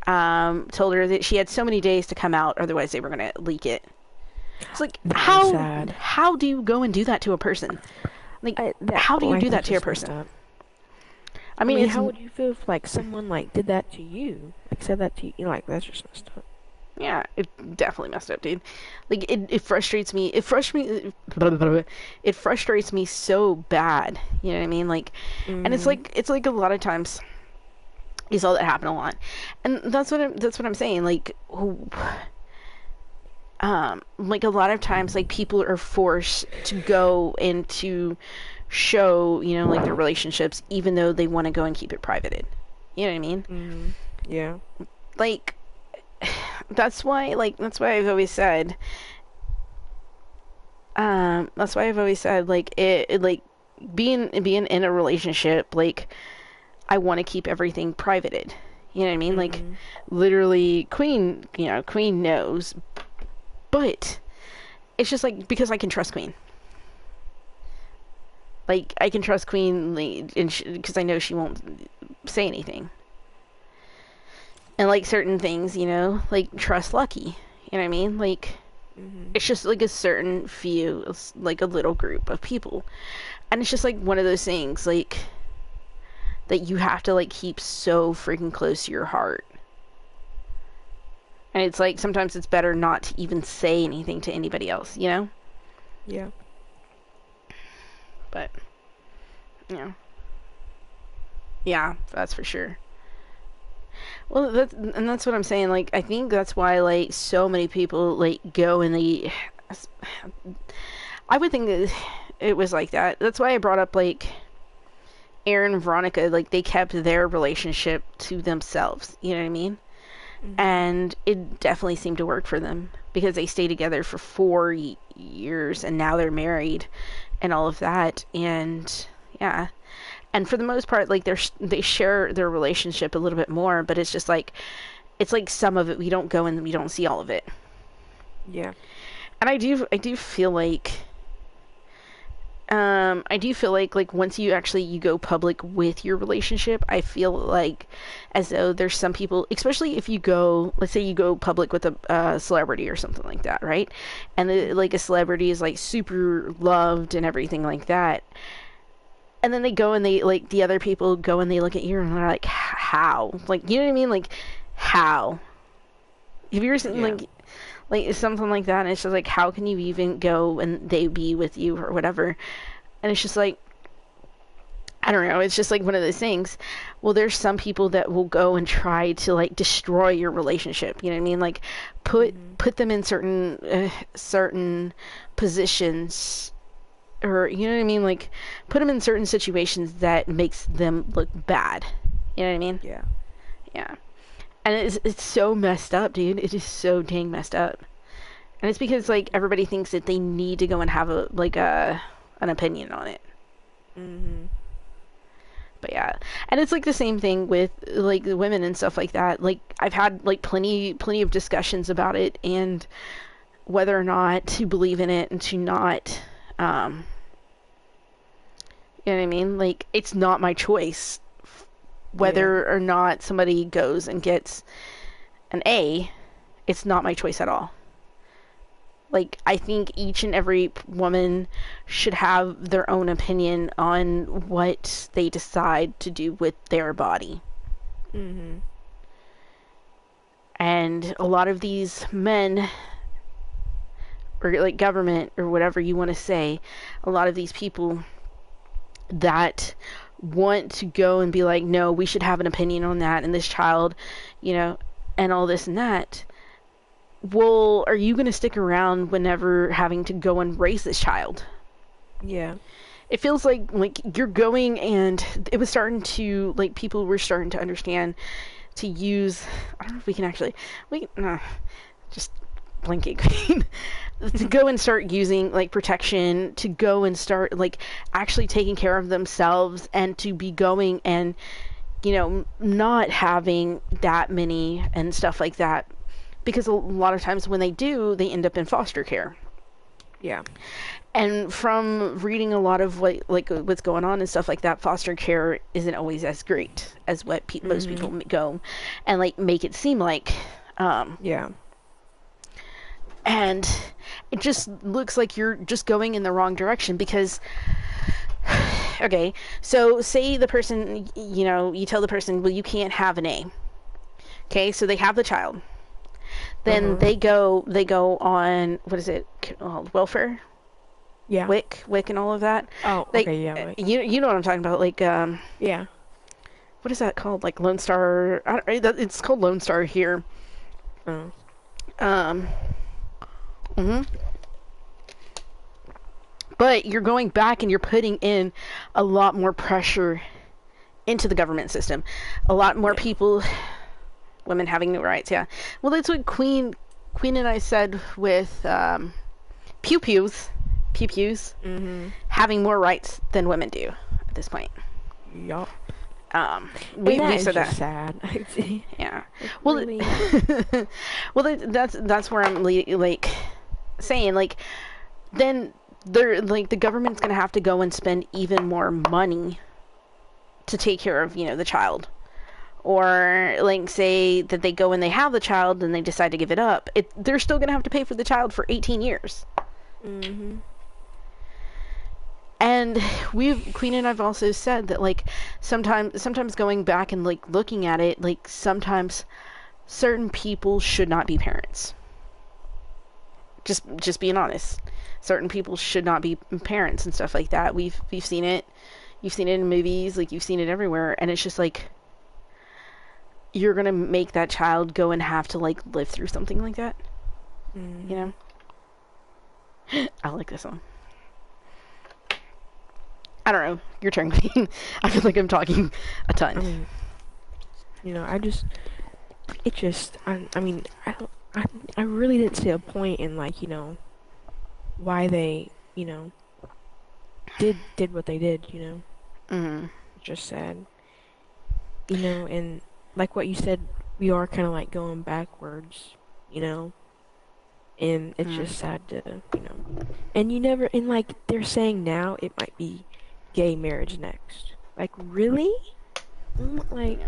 told her that she had so many days to come out, otherwise they were gonna leak it. It's like That was how sad. how do you go and do that to a person? Like That how do you like do that that's to a just messed person? up. I I mean mean, it's how would you feel if like someone like did that to you? Like said that to you? Like that's just messed up. yeah, it definitely messed up, dude. Like it frustrates me. It frustrates me so bad. You know what I mean? Like, and Mhm. it's like a lot of times you saw that happen a lot, and that's what I'm saying. Like a lot of times, like people are forced to go and to show, like their relationships, even though they want to go and keep it privated. You know what I mean? Mhm. Yeah. Like that's why I've always said like like being in a relationship, like I want to keep everything privated. You know what I mean? Like Mhm. literally Queen knows, but it's just like because I can trust Queen. Like I can trust Queen, like, and because I know she won't say anything. And like certain things, like trust Lucky. You know what I mean? Like Mhm. it's just like a certain few, like a little group of people, and it's just like one of those things, like that you have to like keep so freaking close to your heart. And it's like sometimes it's better not to even say anything to anybody else. Yeah. But yeah, yeah, that's for sure. Well, that's what I'm saying. Like, I think that's why like so many people like go and they. I would think that it was like that. That's why I brought up like Aaron and Veronica. Like they kept their relationship to themselves. You know what I mean? Mhm. And it definitely seemed to work for them because they stayed together for 4 years and now they're married and all of that. And yeah, and for the most part, like they share their relationship a little bit more, but it's like some of it we don't go and we don't see all of it. Yeah. And I do feel like like once you go public with your relationship, I feel like as though there's some people, especially if you go, let's say you go public with a celebrity or something like that, right? And like a Mhm. celebrity is like super loved and everything like that, and then they go and they like the other people go and they look at you and they're like, how? Like, you know what I mean? Like, how? Have you ever seen Yeah. like something like that? And it's just like, how can you even go and they be with you or whatever? And it's just like, I don't know. It's just like one of those things. Well, there's some people that will go and try to like destroy your relationship. You know what I mean? Like, put Mhm. put them in certain positions, or you know what I mean? Like, put them in certain situations that makes them look bad. You know what I mean? Yeah. Yeah. And it's so messed up, dude. It is so dang messed up. And it's because like Mhm. everybody thinks that they need to go and have a like a an opinion on it. Mhm. But yeah, and it's like the same thing with like the women and stuff like that. Like I've had like plenty of discussions about it and whether or not to believe in it and to not. Um, you know what I mean? Like it's not my choice Yeah. whether or not somebody goes and gets And A, it's not my choice at all. Like, I think each and every woman should have their own opinion on what they decide to do with their body. Mm-hmm. And a lot of these men, or like government, or whatever you want to say, a lot of these people that want to go and be like, no, we should have an opinion on that, and this child, you know, and all this and that. Well, are you going to stick around whenever having to go and raise this child? Yeah. It feels like you're going, and it was starting to, like, people were starting to understand to use, I don't know if we can actually, just blinking, to go and start using, like, protection, to go and start, like, actually taking care of themselves, and to be going and, you know, not having that many and stuff like that. Because a lot of times when they do, they end up in foster care. Yeah. And from reading a lot of what's going on and stuff like that, foster care isn't always as great as what most people go and like make it seem like. Yeah. And it just looks like you're just going in the wrong direction because, okay, so say the person, you know, you tell the person, well, you can't have an A. Okay, so they have the child. Then they go on, what is it called, welfare? Yeah. WIC and all of that. Oh, like, okay, yeah. Right. You know what I'm talking about, like, yeah. What is that called? Like Lone Star, it's called Lone Star here. Oh. But you're going back and you're putting in a lot more pressure into the government system. A lot more people, women having no rights, yeah. Well, that's what Queen and I said with pew-pews, having more rights than women do at this point. Yup. We said that. Sad. Yeah. Like, Well, really? well, that's where I'm like saying, like, then they're like the government's gonna have to go and spend even more money to take care of, you know, the child. Or like say that they go and they have the child and they decide to give it up. They're still gonna have to pay for the child for 18 years. Mm-hmm. And Queen and I've also said that, like, sometimes going back and like looking at it, like sometimes certain people should not be parents. Just being honest. Certain people should not be parents and stuff like that. We've seen it. You've seen it in movies, like you've seen it everywhere, and it's just like you're gonna make that child go and have to like live through something like that. Mm-hmm. You know? I like this one. I don't know. Your turn, Queen. I feel like I'm talking a ton. I mean, you know, I really didn't see a point in, like, you know, why they, you know, did what they did, you know. Mm-hmm. Just sad. You know, and like what you said, we are kind of like going backwards, you know. And it's just sad to, you know. And you never, and like they're saying now it might be gay marriage next. Like, really? Like,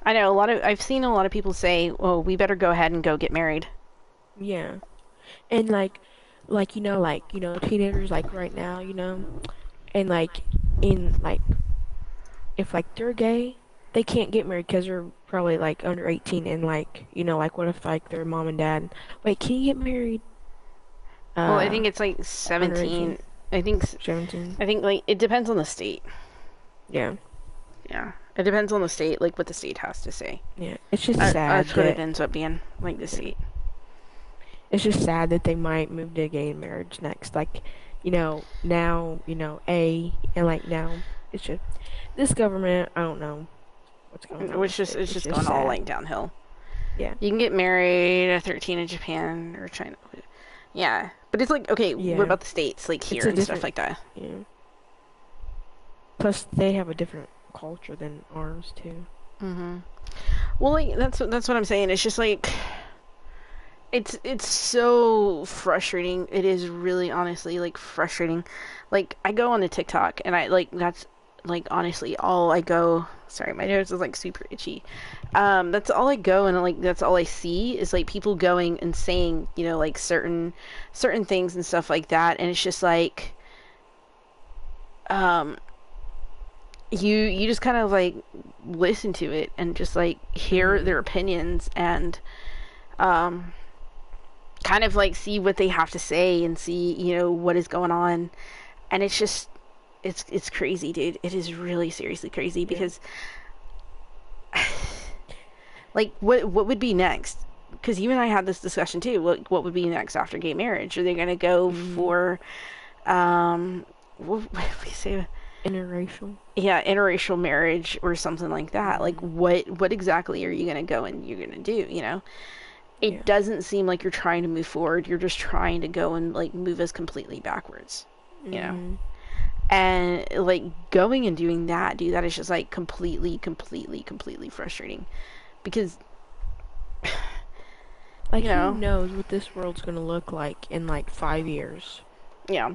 I know I've seen a lot of people say, "Well, we better go ahead and go get married." yeah. And like you know, teenagers like right now, you know, and like in like if like they're gay, they can't get married because they're probably like under 18, and like, you know, like what if like their mom and dad, wait, can you get married? Well, I think it's like 17. I think 17. I think like it depends on the state. Yeah. Yeah, it depends on the state, like what the state has to say. Yeah, it's just sad. That's what it ends up being, like the state. It's just sad that they might move to gay marriage next. Like, you know, now, you know, and like now, it's just this government. I don't know what's going on. It's just going all like downhill. Yeah. You can get married at 13 in Japan or China. Yeah, but it's like, okay, what about the states, like here and stuff like that? Yeah. Plus, they have a different culture than ours too. Mm-hmm. Well, like that's what I'm saying. It's just like it's so frustrating. It is really honestly like frustrating. Like I go on to TikTok and I like that's like honestly all I go, sorry, my nose is like super itchy. That's all I go and like that's all I see is like people going and saying, you know, like certain things and stuff like that, and it's just like um you just kind of like listen to it and just like hear their opinions and um kind of like see what they have to say and see, you know, what is going on. And it's just it's crazy, dude. It is really seriously crazy because like what would be next? Because you and I had this discussion too. What would be next after gay marriage? Are they going to go for what did we say? Interracial. Yeah, interracial marriage or something like that. Like what exactly are you going to go and you're going to do, you know? It doesn't seem like you're trying to move forward. You're just trying to go and like move us completely backwards, you know? And like going and doing that, dude, that is just like completely frustrating because like, you know, who knows what this world's gonna look like in like 5 years? yeah.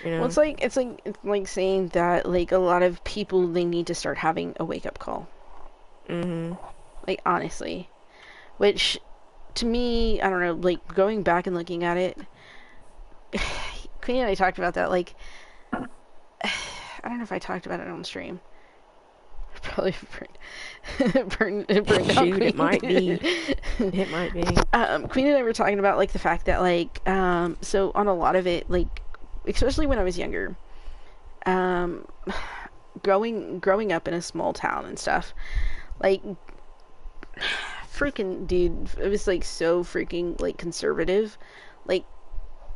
You know? Well, it's like saying that like a lot of people, they need to start having a wake up call. Like honestly, which to me, I don't know, like going back and looking at it, Queen and I talked about that. Like, I don't know if I talked about it on stream. Probably burned down. Shoot, it might be. It might be. Queen and I were talking about like the fact that like so on a lot of it, like especially when I was younger, growing up in a small town and stuff, like freaking dude, it was like so freaking like conservative, like,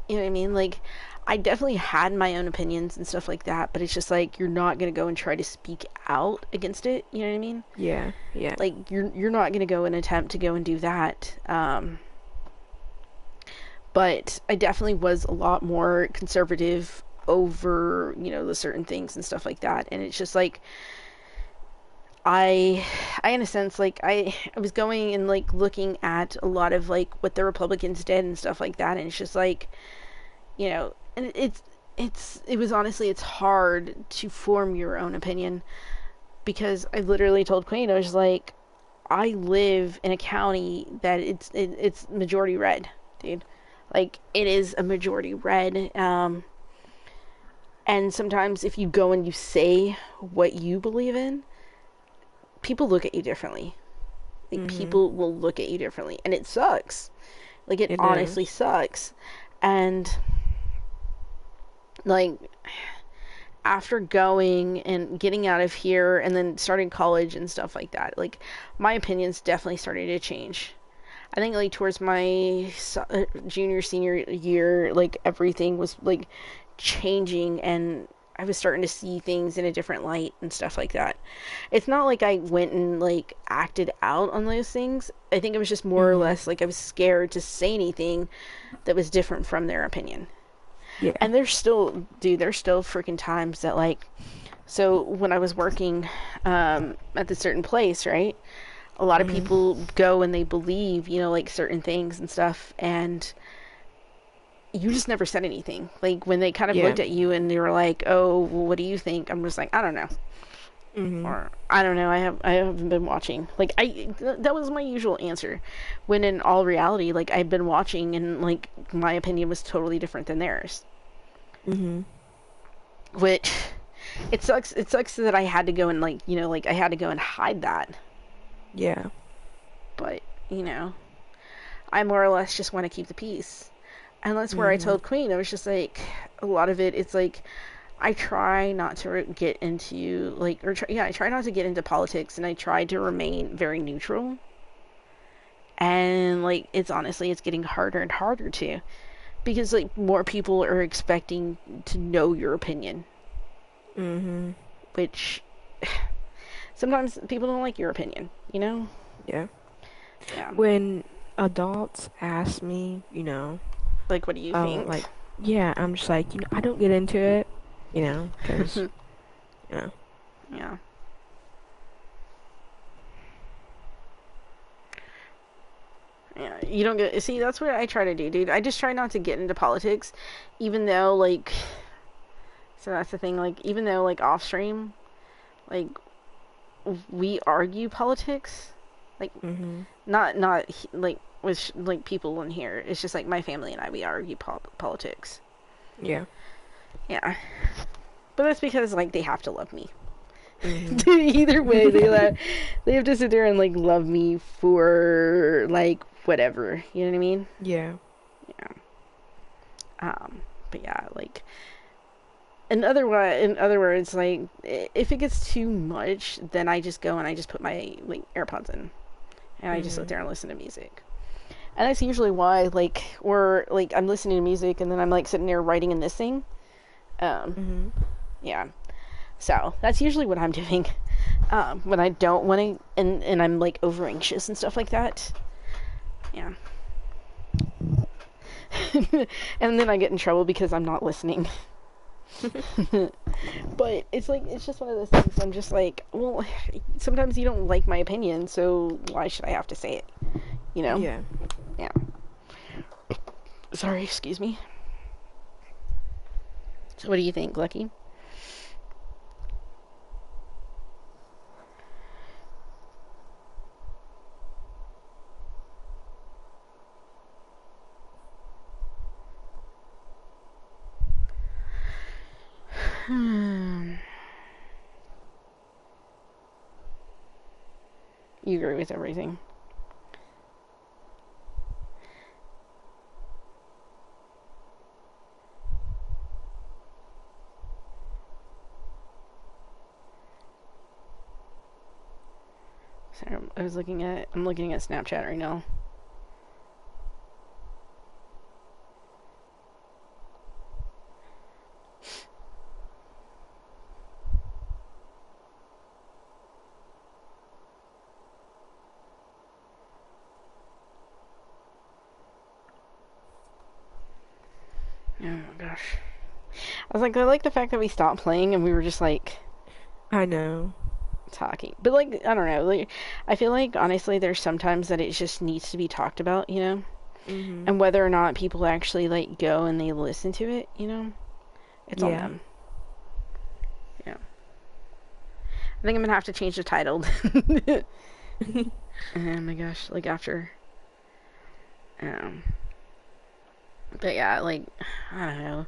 you know what I mean? Like I definitely had my own opinions and stuff like that, but it's just like you're not gonna go and try to speak out against it, you know what I mean? Yeah. Like you're not gonna go and attempt to go and do that. But I definitely was a lot more conservative over, you know, the certain things and stuff like that, and it's just like I in a sense, like I was going and like looking at a lot of like what the Republicans did and stuff like that, and it's just like, you know, and it was honestly, it's hard to form your own opinion because I literally told Queen, I was like, I live in a county that it's majority red, dude. Like it is a majority red, and sometimes if you go and you say what you believe in, people look at you differently. Like people will look at you differently, and it sucks. Like it honestly sucks. And like after going and getting out of here and then starting college and stuff like that, like my opinions definitely started to change. I think like towards my junior senior year, like everything was like changing and I was starting to see things in a different light and stuff like that. It's not like I went and like acted out on those things. I think it was just more or less like I was scared to say anything that was different from their opinion. Yeah. And there's still freaking times that like, so when I was working at the certain place, right? A lot of people go and they believe, you know, like certain things and stuff, and you just never said anything. Like when they kind of looked at you and they were like, "Oh, well, what do you think?" I'm just like, "I don't know," or "I don't know. I haven't been watching." Like that was my usual answer. When in all reality, like I've been watching and like my opinion was totally different than theirs. Which it sucks. It sucks that I had to go and like, you know, like I had to go and hide that. Yeah. But, you know, I more or less just want to keep the peace. And that's where I told Queen, I was just like, a lot of it, it's like, I try not to get into, like, I try not to get into politics, and I try to remain very neutral. And, like, it's getting harder and harder to. Because, like, more people are expecting to know your opinion. Which sometimes people don't like your opinion, you know? Yeah. Yeah. When adults ask me, you know, like, what do you think? Like, yeah, I'm just like, you know, I don't get into it, you know, because, you know. Yeah. Yeah, you don't get, see, that's what I try to do, dude. I just try not to get into politics, even though, like, so that's the thing, like, even though, like, off stream, like we argue politics, like Mhm. not like with like people in here. It's just like my family and I, we argue politics. Yeah. Yeah, but that's because like they have to love me. Mhm. Either way, they have to sit there and like love me for like whatever. You know what I mean? Yeah. Yeah. But yeah, like in other words, like if it gets too much, then I just go and I just put my like AirPods in and I just sit Mhm. there and listen to music. And that's usually why, like, or like I'm listening to music and then I'm like sitting there writing in this thing. Um, Mhm. yeah. So that's usually what I'm doing when I don't want to, and I'm like over anxious and stuff like that. Yeah. And then I get in trouble because I'm not listening. But it's like it's just one of those things. I'm just like, well, sometimes you don't like my opinion, so why should I have to say it? You know? Yeah. Yeah. Sorry, excuse me. So what do you think, Lucky? Hmm. You agree with everything. Sorry, I'm looking at Snapchat right now. Oh my gosh. I was like, I like the fact that we stopped playing and we were just like I know. talking. But like, I don't know. Like, I feel like honestly, there's sometimes that it just needs to be talked about, you know, Mhm. and whether or not people actually like go and they listen to it, you know, it's on Yeah. them. Yeah. I think I'm gonna have to change the title. Oh my gosh, like after. Um, but yeah, like I don't know.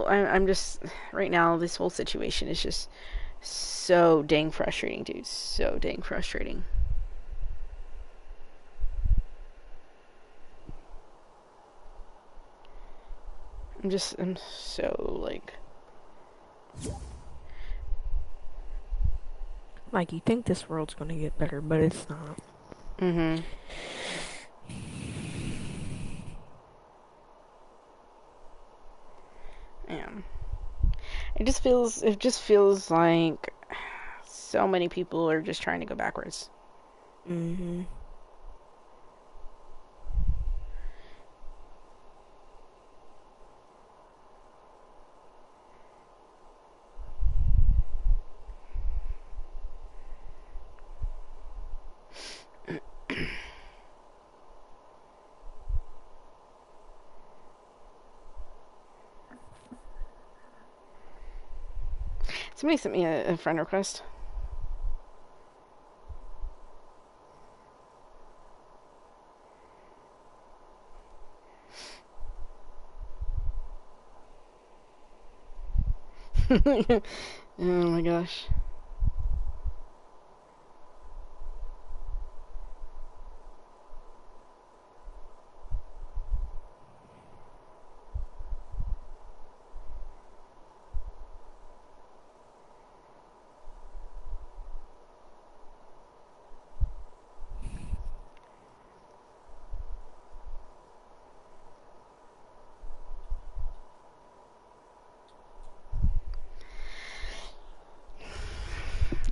I'm just right now. This whole situation is just so dang frustrating, dude. So dang frustrating. I'm so like. Like you think this world's gonna get better, but it's not. Mm-hmm. Yeah. It just feels like so many people are just trying to go backwards. Mhm. Somebody sent me a friend request. Oh my gosh.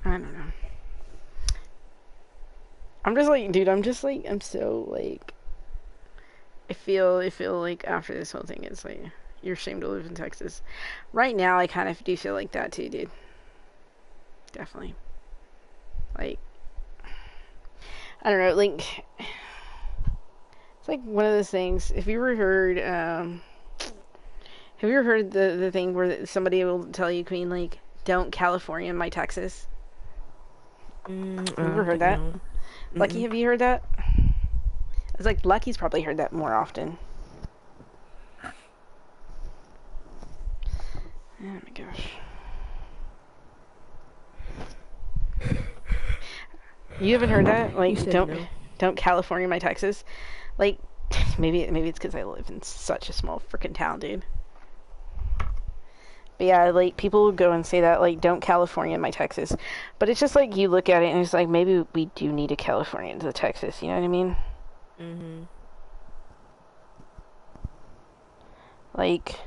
I don't know. I'm just like, dude. I'm so like. I feel like after this whole thing, it's like you're ashamed to live in Texas. Right now, I kind of do feel like that too, dude. Definitely. Like I don't know. Like it's like one of those things. If you ever heard, have you ever heard the thing where somebody will tell you, Queen, like Don't California my Texas. I Have you ever don't heard think that? no. Lucky, Mm-mm. have you heard that? It's like Lucky's probably heard that more often. Oh my gosh. You haven't heard that? You Like, said no. don't California my Texas. Like, maybe it's because I live in such a small freaking town, dude. But yeah, like people would go and say that, like, don't California my Texas. But it's just like you look at it and it's like maybe we do need a California to Texas. You know what I mean? Mhm. Like,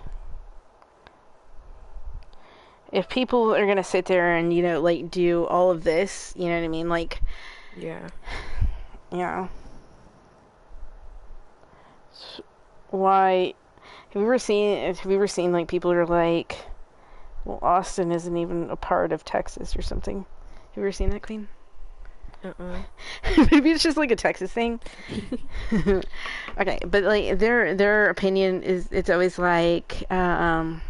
if people are gonna sit there and like do all of this, you know what I mean? Like, Yeah. you know, why? Have you ever seen like people are like, well, Austin isn't even a part of Texas or something? Have you ever seen that, Queen? Uh-uh. Maybe it's just like a Texas thing. Okay, but like their opinion is it's always like what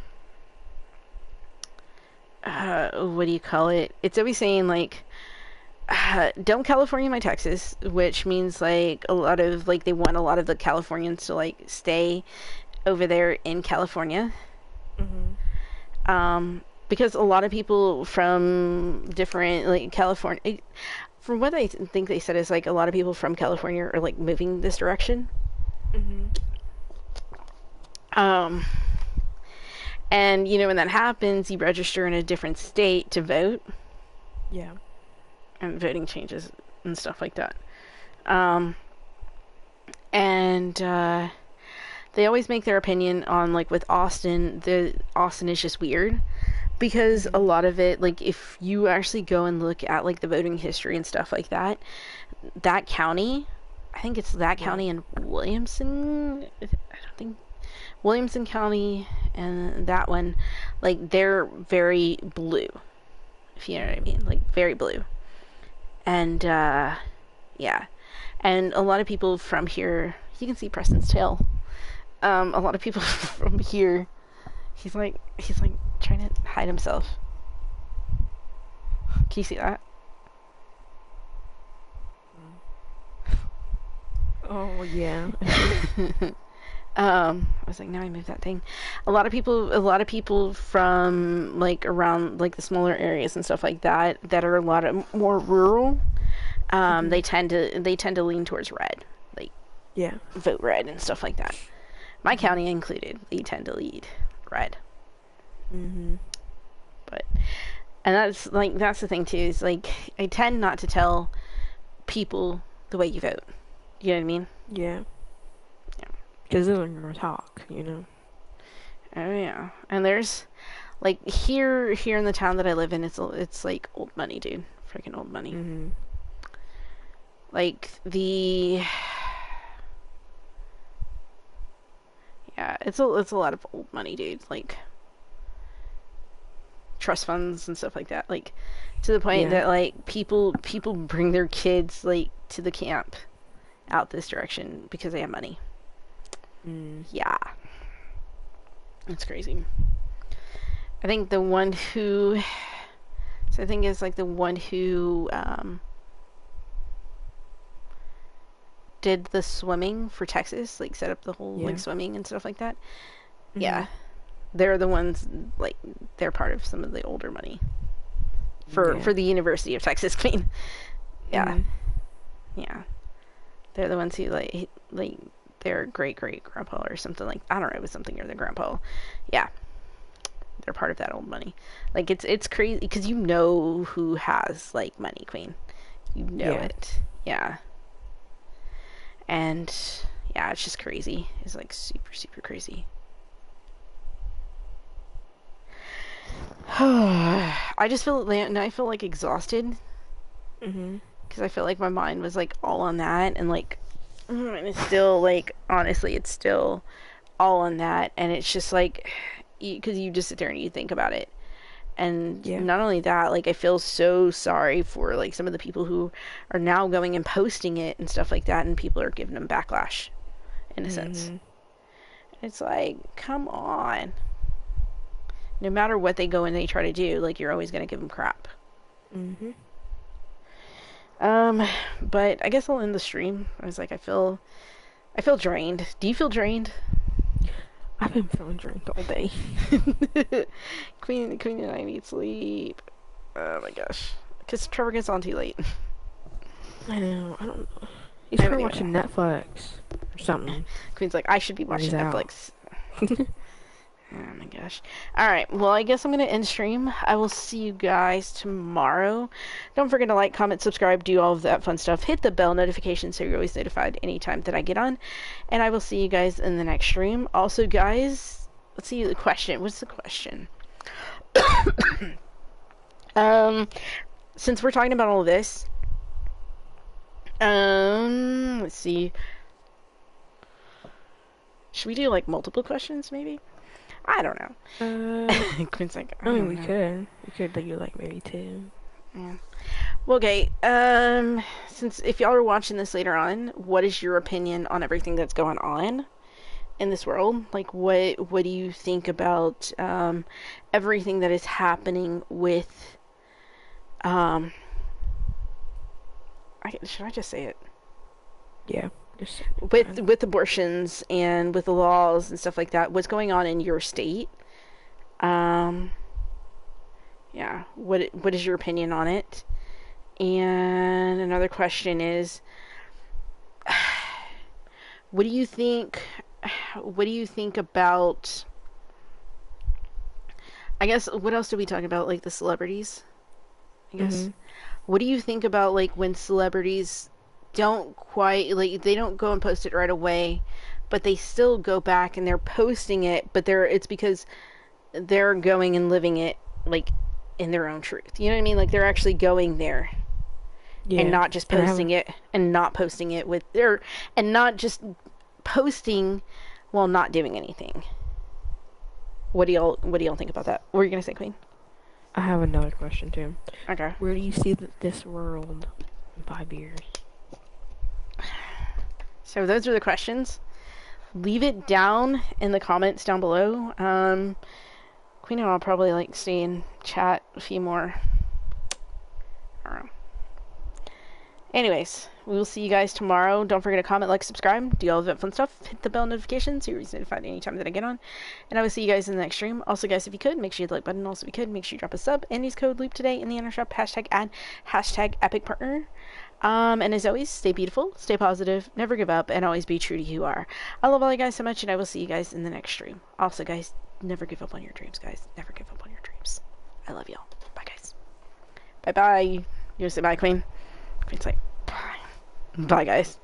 do you call it? It's always saying like don't California my Texas, which means like a lot of like they want a lot of the Californians to like stay over there in California. Mhm. Because a lot of people from different like California, from what I think they said is like a lot of people from California are like moving this direction. Mhm. Um, and when that happens, you register in a different state to vote, Yeah. and voting changes and stuff like that. Um, and they always make their opinion on like with Austin. The Austin is just weird because a Mhm. lot of it, like if you actually go and look at like the voting history and stuff like that, that county, I think it's that Yeah. county in Williamson. I don't think Williamson County and that one, like they're very blue, if you know what I mean, like very blue. And yeah, and a lot of people from here, you can see Preston's tail. A lot of people from here, he's like trying to hide himself. Can you see that? Oh yeah. I was like, now I moved that thing. A lot of people from like around like the smaller areas and stuff like that that are a lot of more rural. Mhm. They tend to lean towards red, like Yeah. vote red and stuff like that. My Mhm. county included, they tend to lead red. Mhm. But and that's the thing too. Is like I tend not to tell people the way you vote. You know what I mean? Yeah. Yeah. Because they're gonna talk, you know. Oh yeah. And there's like here in the town that I live in, it's like old money, dude. Freaking old money. Mhm. Like the yeah, it's a lot of old money, dude. Like trust funds and stuff like that. Like to the point Yeah. that like people bring their kids like to the camp out this direction because they have money. Mm. Yeah. It's crazy. I think the one who so I think it's like the one who did the swimming for Texas, like set up the whole like Yeah. swimming and stuff like that. Yeah. Mhm. They're the ones like they're part of some of the older money for Yeah. the University of Texas Queen. Yeah. Mhm. Yeah. They're the ones who like their great grandpa or something like I don't know, it was something or their grandpa. Yeah. They're part of that old money. Like it's crazy because you know who has like money, Queen. You know Yeah. it. Yeah. And yeah, it's just crazy. It's like super crazy. I just feel and I feel like exhausted Mhm. because I feel like my mind was like all on that and like and it's still like honestly it's still all on that and it's just like because you just sit there and you think about it and Yeah. not only that like I feel so sorry for like some of the people who are now going and posting it and stuff like that and people are giving them backlash in a sense. Mhm. It's like come on, No matter what they go and they try to do, like, you're always going to give them crap. Mm-hmm. But I guess I'll end the stream. I was like, I feel drained. Do you feel drained? I've been feeling drained all day. Queen and I need sleep. Oh my gosh. Because Trevor gets on too late. I know. I don't know. He's probably watching Netflix or something. Queen's like, I should be watching Netflix. Oh my gosh. Alright, well, I guess I'm going to end stream. I will see you guys tomorrow. Don't forget to like, comment, subscribe, do all of that fun stuff. Hit the bell notification so you're always notified anytime that I get on. And I will see you guys in the next stream. Also, guys, let's see the question. What's the question? Since we're talking about all of this, let's see. Should we do, like, multiple questions, maybe? I don't know. Quinn's like, I mean, we could. We could do, like, maybe 2. Yeah. Well, okay. Since if y'all are watching this later on, what is your opinion on everything that's going on in this world? Like, what do you think about everything that is happening with should I just say it? Yeah. Just with abortions and with the laws and stuff like that, what's going on in your state? Yeah, what is your opinion on it? And another question is, what do you think about, I guess, what else did we talk about, like the celebrities, I guess. Mm-hmm. What do you think about, like, when celebrities don't quite, like, they don't go and post it right away, but they still go back and they're posting it, but it's because they're going and living it, like, in their own truth. You know what I mean? Like, they're actually going there. Yeah. And not just posting it, and not posting it with their, and not just posting while not doing anything. What do y'all think about that? What were you gonna say, Queen? I have another question too. Okay. Where do you see this world in 5 years? So those are the questions. Leave it down in the comments down below. Queen and I'll probably, like, stay and chat a few more. I don't know. Anyways, we will see you guys tomorrow. Don't forget to comment, like, subscribe, do all of that fun stuff. Hit the bell notification so you're notified anytime that I get on. And I will see you guys in the next stream. Also, guys, if you could, make sure you hit the like button. Also, if you could, make sure you drop a sub. And use code LOOP today in the inner shop. #ad, #EpicPartner. And as always, stay beautiful, stay positive, never give up, and always be true to who you are. I love all you guys so much, and I will see you guys in the next stream. Also, guys, never give up on your dreams, guys. Never give up on your dreams. I love y'all. Bye, guys. Bye-bye. You say bye, Queen? Queen's like, bye. Bye, guys.